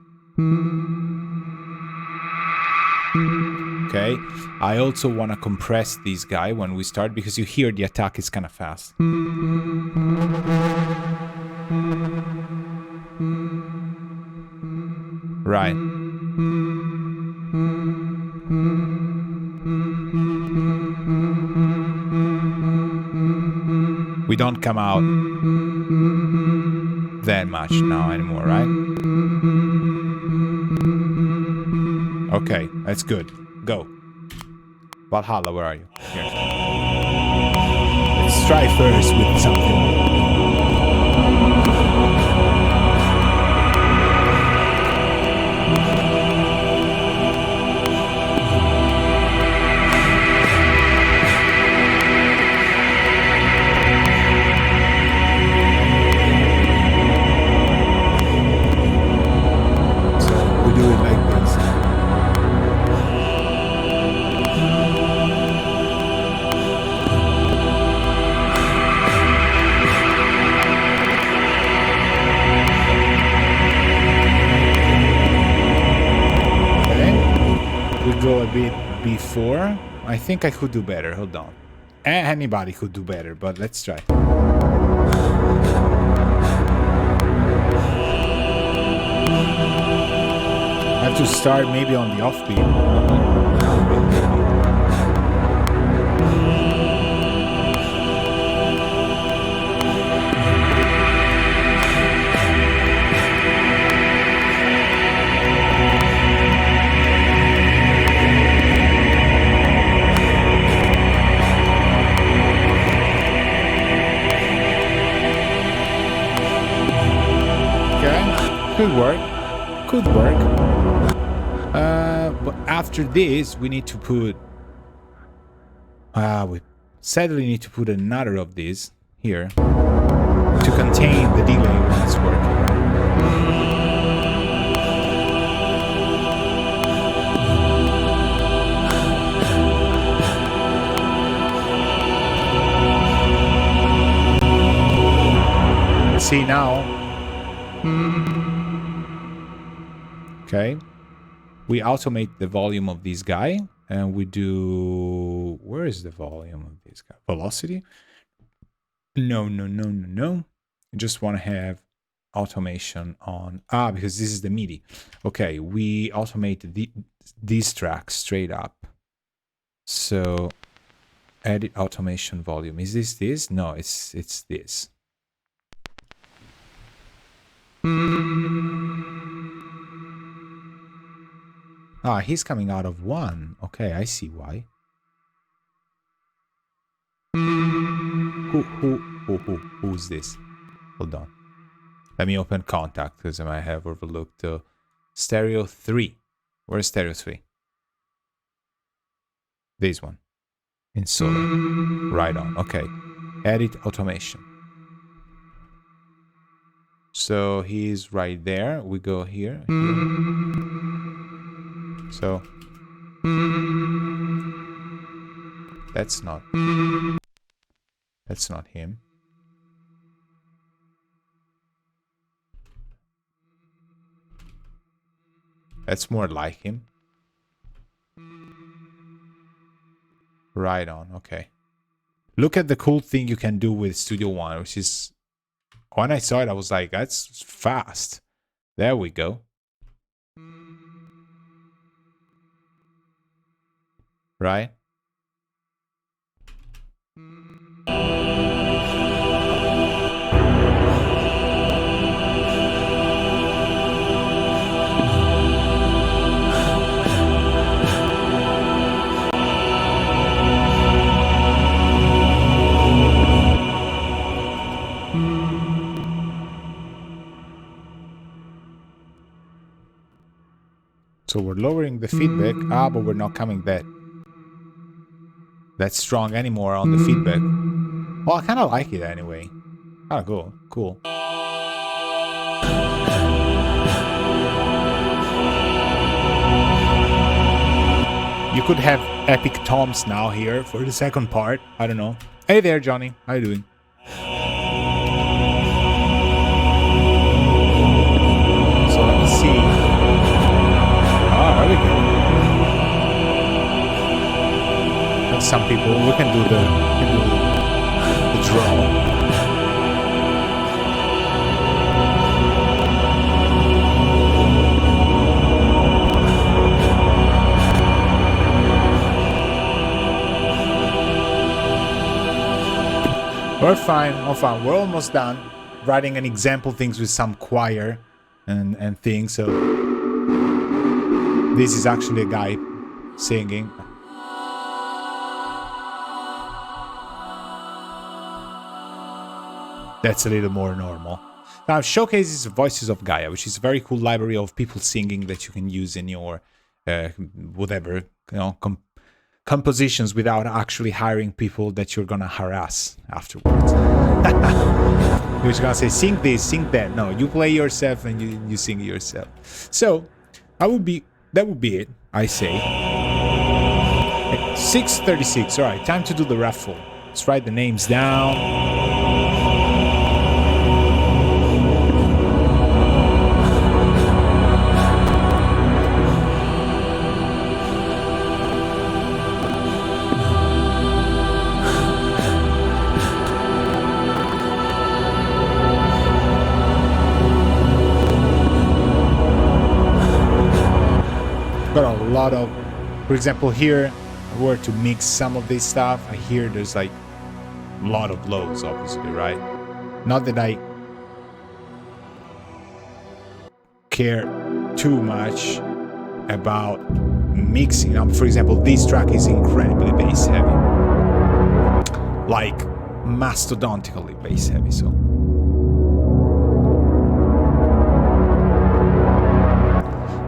Speaker 1: Okay, I also want to compress this guy when we start because you hear the attack is kind of fast. Right. We don't come out that much now anymore, right? Okay, that's good. Go. Valhalla, where are you? Here. Let's try first with something. Go a bit before. I think I could do better. Hold on. Anybody could do better, but let's try. I have to start maybe on the offbeat. Could work. Could work. But after this, we need to put... we sadly need to put another of these here to contain the delay when it's working. See now... Okay, we automate the volume of this guy, and we do... Where is the volume of this guy? Velocity? No. I just want to have automation on... because this is the MIDI. Okay, we automate these tracks straight up. So, edit automation volume. Is this? No, it's this. He's coming out of 1. Okay, I see why. Who's this? Hold on. Let me open contact because I might have overlooked stereo 3. Where's stereo 3? This one. In solo. Right on. Okay. Edit automation. So he's right there. We go here. So that's not him. That's more like him. Right on, okay. Look at the cool thing you can do with Studio One, which is... When I saw it, I was like, that's fast. There we go. Right? So we're lowering the feedback. But we're not coming that strong anymore on the feedback. Well, I kind of like it anyway. Kind of cool. You could have epic toms now here for the second part. I don't know. Hey there, Johnny. How you doing? So let me see. There we go. And some people, we can do the draw. We're fine. We're almost done. Writing an example things with some choir and things. So this is actually a guy singing. That's a little more normal. Now, showcases Voices of Gaia, which is a very cool library of people singing that you can use in your whatever, compositions without actually hiring people that you're gonna harass afterwards. You're just gonna say, sing this, sing that. No, you play yourself and you sing yourself. So that would be it, I say. 6:36. All right, time to do the raffle. Let's write the names down. Got a lot of, for example, here, if I were to mix some of this stuff, I hear there's like a lot of lows, obviously, right? Not that I care too much about mixing. For example, this track is incredibly bass heavy, like mastodontically bass heavy, so.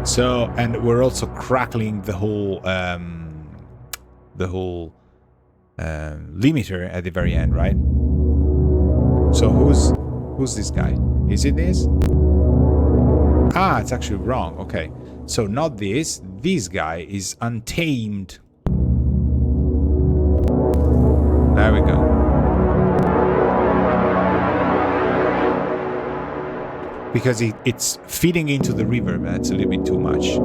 Speaker 1: So, and we're also crackling the whole limiter at the very end, right? So who's this guy? Is it this? It's actually wrong. Okay, so not this. This guy is Untamed. There we go. Because it's feeding into the reverb. That's a little bit too much.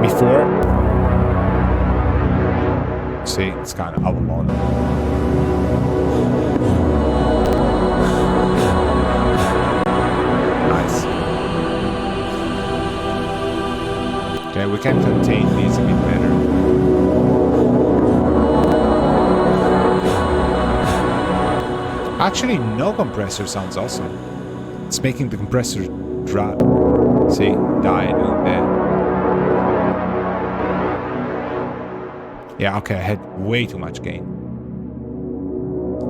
Speaker 1: Before, see, it's kind of Avalon. Nice. Okay, we can contain these a bit better. Actually, no compressor sounds awesome. It's making the compressor drop. See, die doing that. Yeah, okay, I had way too much gain.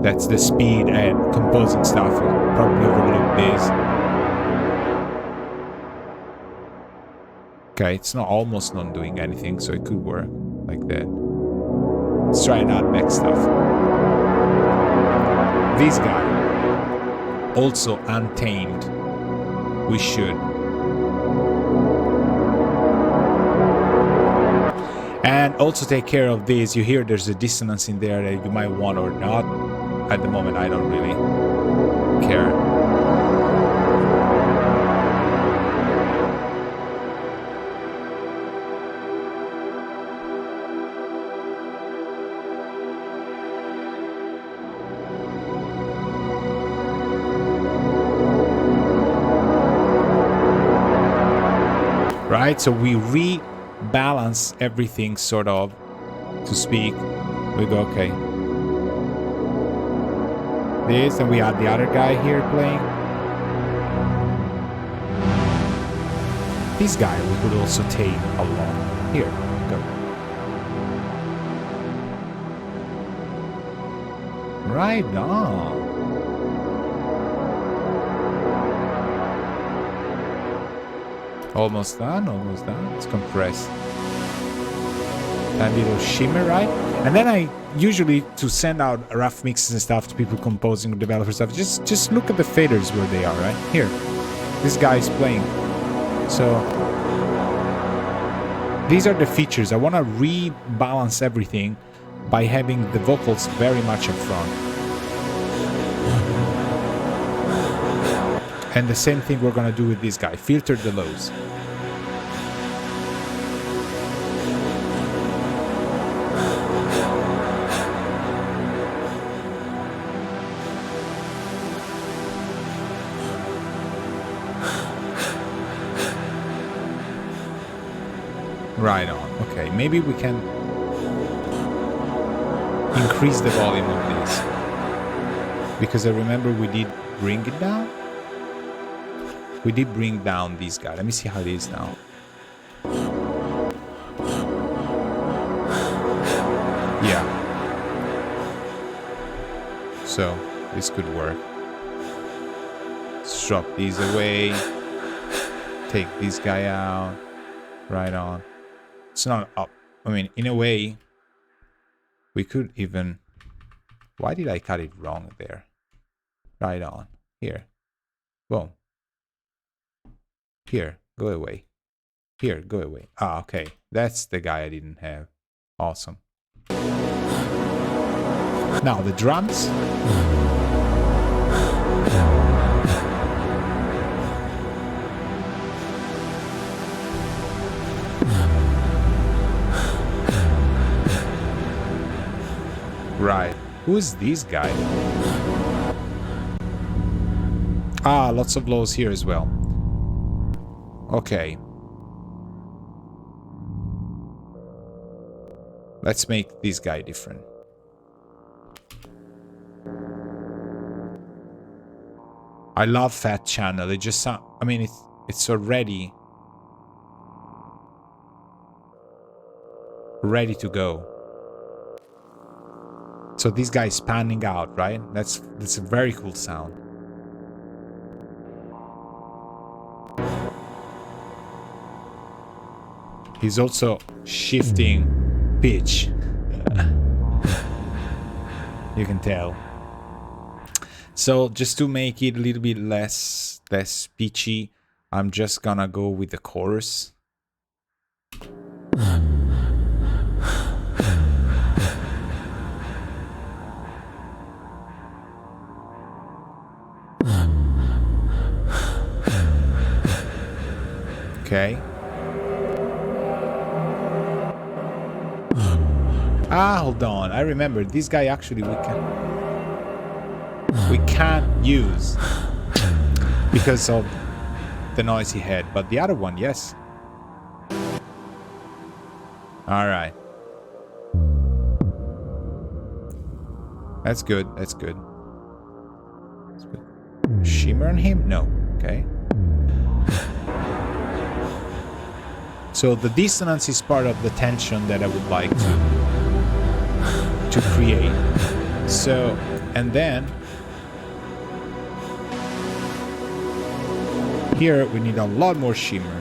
Speaker 1: That's the speed and composing stuff. I'll probably overlook this. Okay, it's not almost not doing anything, so it could work like that. Let's try not back stuff. This guy, also Untamed, we should. And also take care of this. You hear there's a dissonance in there that you might want or not. At the moment, I don't really care. Right, so we rebalance everything sort of, to speak. We go, okay. This, and we have the other guy here playing. This guy we could also take along. Here, go. Right on. Almost done, almost done. Let's compress. That little shimmer, right? And then I usually, to send out rough mixes and stuff to people composing or developer stuff, just look at the faders where they are, right? Here. This guy is playing. So these are the features. I want to rebalance everything by having the vocals very much up front. And the same thing we're going to do with this guy. Filter the lows. Right on. Okay, maybe we can increase the volume of this. Because I remember we did bring it down. We did bring down this guy. Let me see how it is now. Yeah. So, this could work. Let's drop these away. Take this guy out. Right on. It's not up. I mean, in a way, we could even... Why did I cut it wrong there? Right on. Here. Boom. Here. Go away. Here. Go away. Ah, okay. That's the guy I didn't have. Awesome. Now, the drums. Right. Who's this guy? Ah, lots of lows here as well. Okay. Let's make this guy different. I love Fat Channel. It just sound, I mean, it's already ready to go. So this guy is panning out, right? That's a very cool sound. He's also shifting pitch. You can tell. So just to make it a little bit less pitchy, I'm just gonna go with the chorus. Okay. Ah, hold on. I remember this guy actually we can't use because of the noise he had, but the other one, yes. All right. That's good. That's good. That's good. Shimmer on him? No. Okay. So the dissonance is part of the tension that I would like to create. So, and then here we need a lot more shimmer.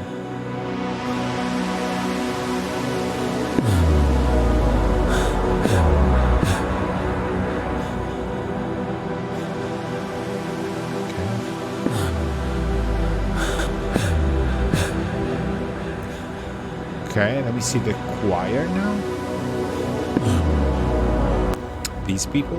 Speaker 1: Okay, let me see the choir now. These people.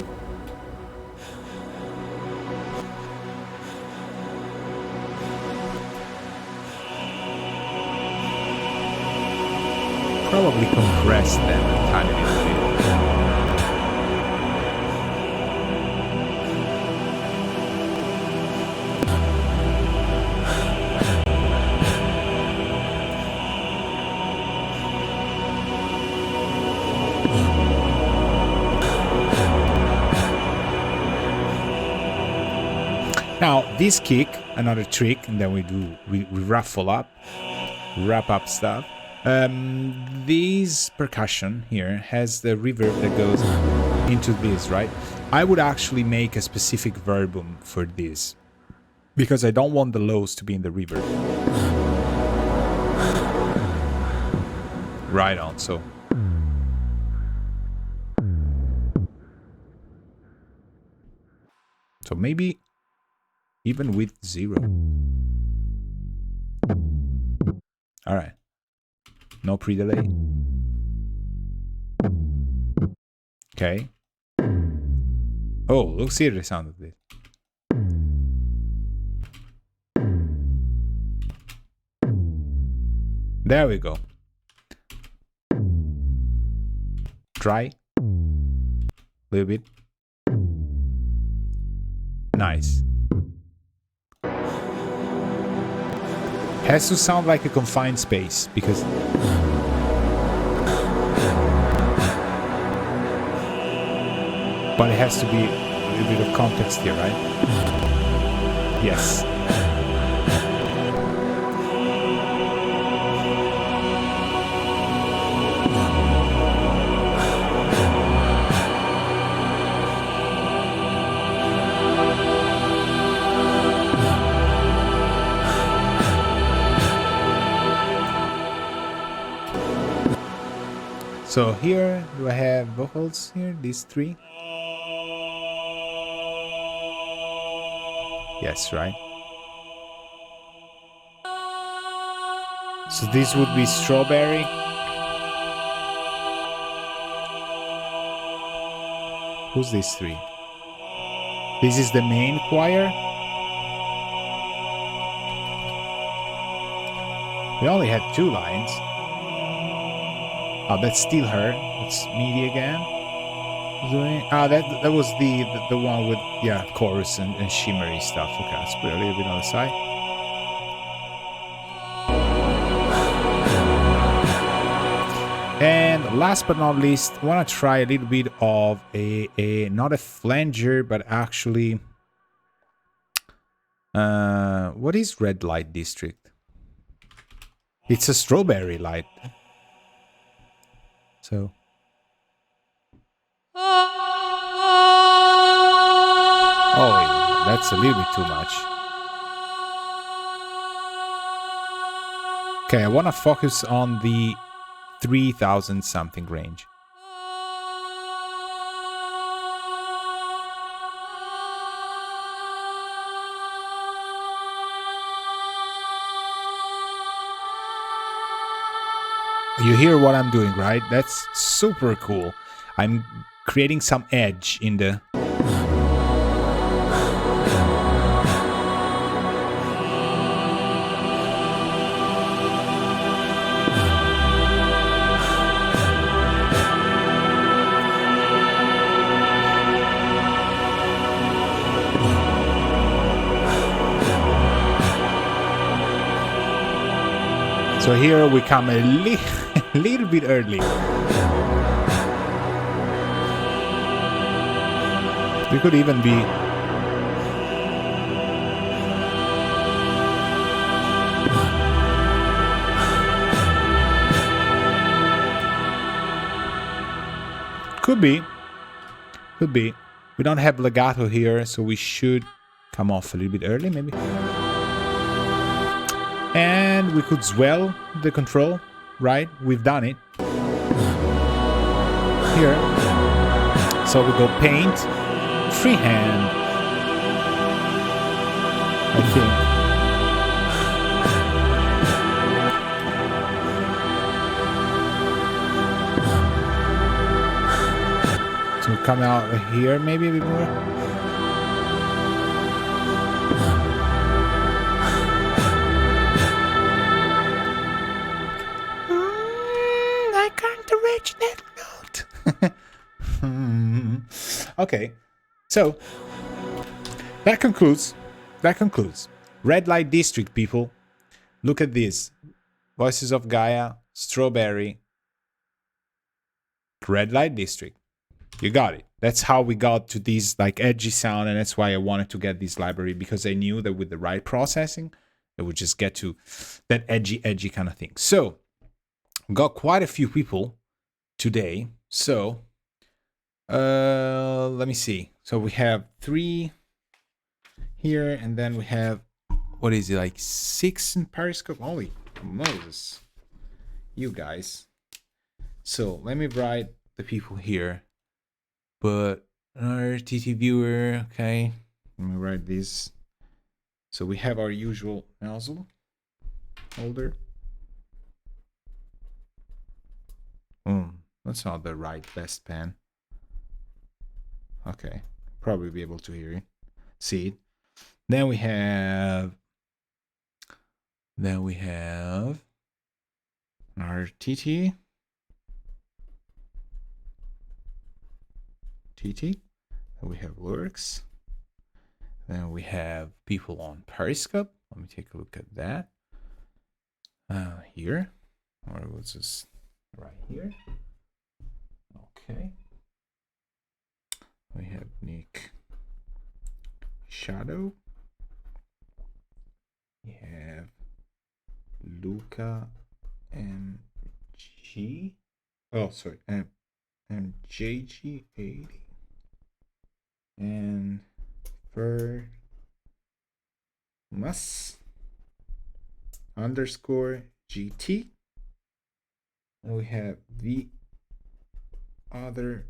Speaker 1: Probably compress them a tiny bit. Now, this kick, another trick, and then we ruffle up, wrap up stuff. This percussion here has the reverb that goes into this, right? I would actually make a specific verbum for this because I don't want the lows to be in the reverb. Right on, so maybe even with 0. All right. No pre-delay. Okay. Oh, let's hear the sound of this. There we go. Try. A little bit. Nice. Has to sound like a confined space because but it has to be a little bit of context here, right? Yes. So here, do I have vocals here? These 3? Yes, right? So this would be Strawberry. Who's these 3? This is the main choir. We only had 2 lines. Oh, that's still her. That's Midi again. That was the one with chorus and shimmery stuff. Okay, let's put it a little bit on the side. And last but not least, I want to try a little bit of a not a flanger, but actually, what is red light district? It's a strawberry light. So. Oh, that's a little bit too much. Okay, I want to focus on the 3000 something range. You hear what I'm doing, right? That's super cool. I'm creating some edge in the... So here we come a little bit early. We could even be... Could be. Could be. We don't have legato here, so we should come off a little bit early, maybe. And we could swell the control, right? We've done it. Here. So we go paint, freehand. I think. So come out here maybe a bit more. Okay, so that concludes Red Light District, people. Look at this. Voices of Gaia, Strawberry, Red Light District. You got it. That's how we got to this like edgy sound, and that's why I wanted to get this library, because I knew that with the right processing, it would just get to that edgy kind of thing. So, got quite a few people today. So, let me see. So we have 3 here, and then we have, what is it, like 6 in Periscope? Holy Moses, you guys. So let me write the people here. But our TT viewer, okay. Let me write this. So we have our usual nozzle holder. That's not the right best pen. Okay, probably be able to hear it, see it. Then we have our TT. Then we have lurks. Then we have people on Periscope. Let me take a look at that. Here, or what's this right here? Okay. We have Nick Shadow. We have Luca MG. Oh, sorry, MJG80. And Vermus _ GT. And we have the other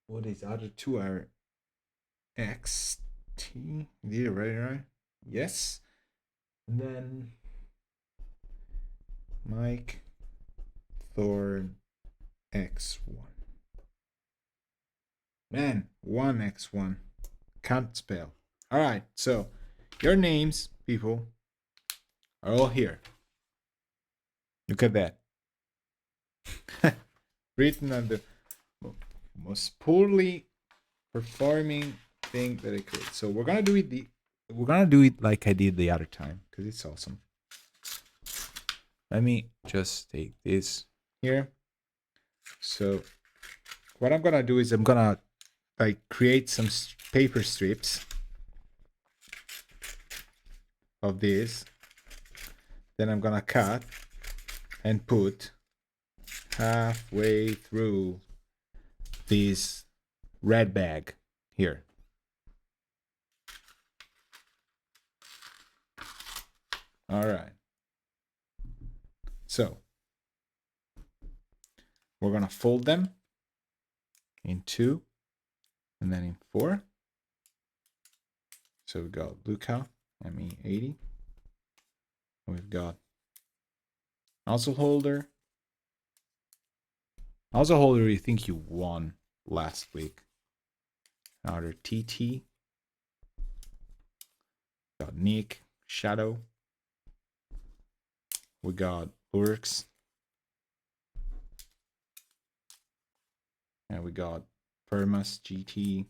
Speaker 1: what is other two are XT. Yeah, right? Yes. And then Mike Thorn X1. Man, 1X1. Can't spell. All right, so your names, people, are all here. Look at that. Written on the most poorly performing thing that I could. So we're gonna do it like I did the other time because it's awesome. Let me just take this here. So what I'm gonna do is I'm gonna like create some paper strips of this. Then I'm gonna cut and put halfway through this red bag here. All right. So we're gonna fold them in 2 and then in 4. So we've got Luca ME80. We've got nozzle holder. Nozzle holder, you think you won last week. Another TT. Got Nick Shadow. We got Lurks. And we got Vermus GT.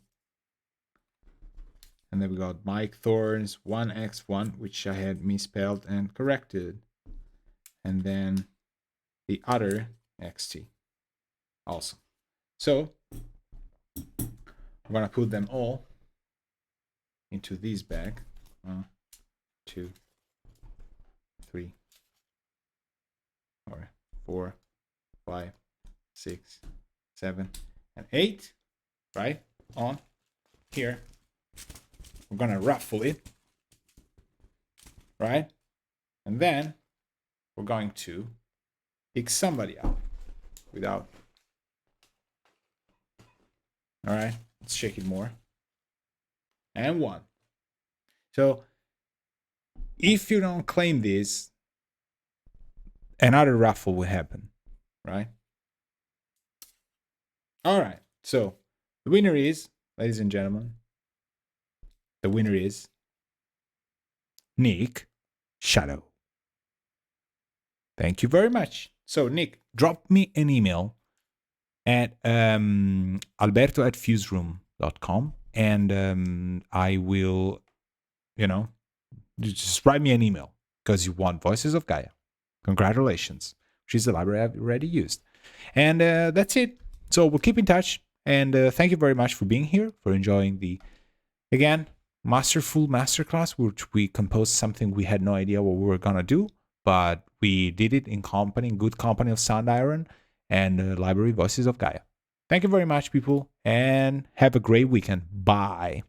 Speaker 1: And then we got Mike Thorns 1X1, which I had misspelled and corrected. And then the other XT. Awesome. So I'm gonna put them all into this bag. 1, 2, 3, or 4, 5, 6, 7, and 8. Right on here. We're gonna ruffle it, right? And then we're going to pick somebody out without. All right, let's shake it more. And 1. So if you don't claim this, another raffle will happen, right? All right, so the winner is, ladies and gentlemen, the winner is Nick Shadow. Thank you very much. So Nick, drop me an email at alberto@fuseroom.com and I will, just write me an email because you won Voices of Gaia. Congratulations. She's the library I've already used. And that's it. So we'll keep in touch. And thank you very much for being here, for enjoying the, again, masterful masterclass, which we composed something we had no idea what we were going to do, but we did it in good company of Sound Iron and library Voices of Gaia. Thank you very much, people, and have a great weekend. Bye.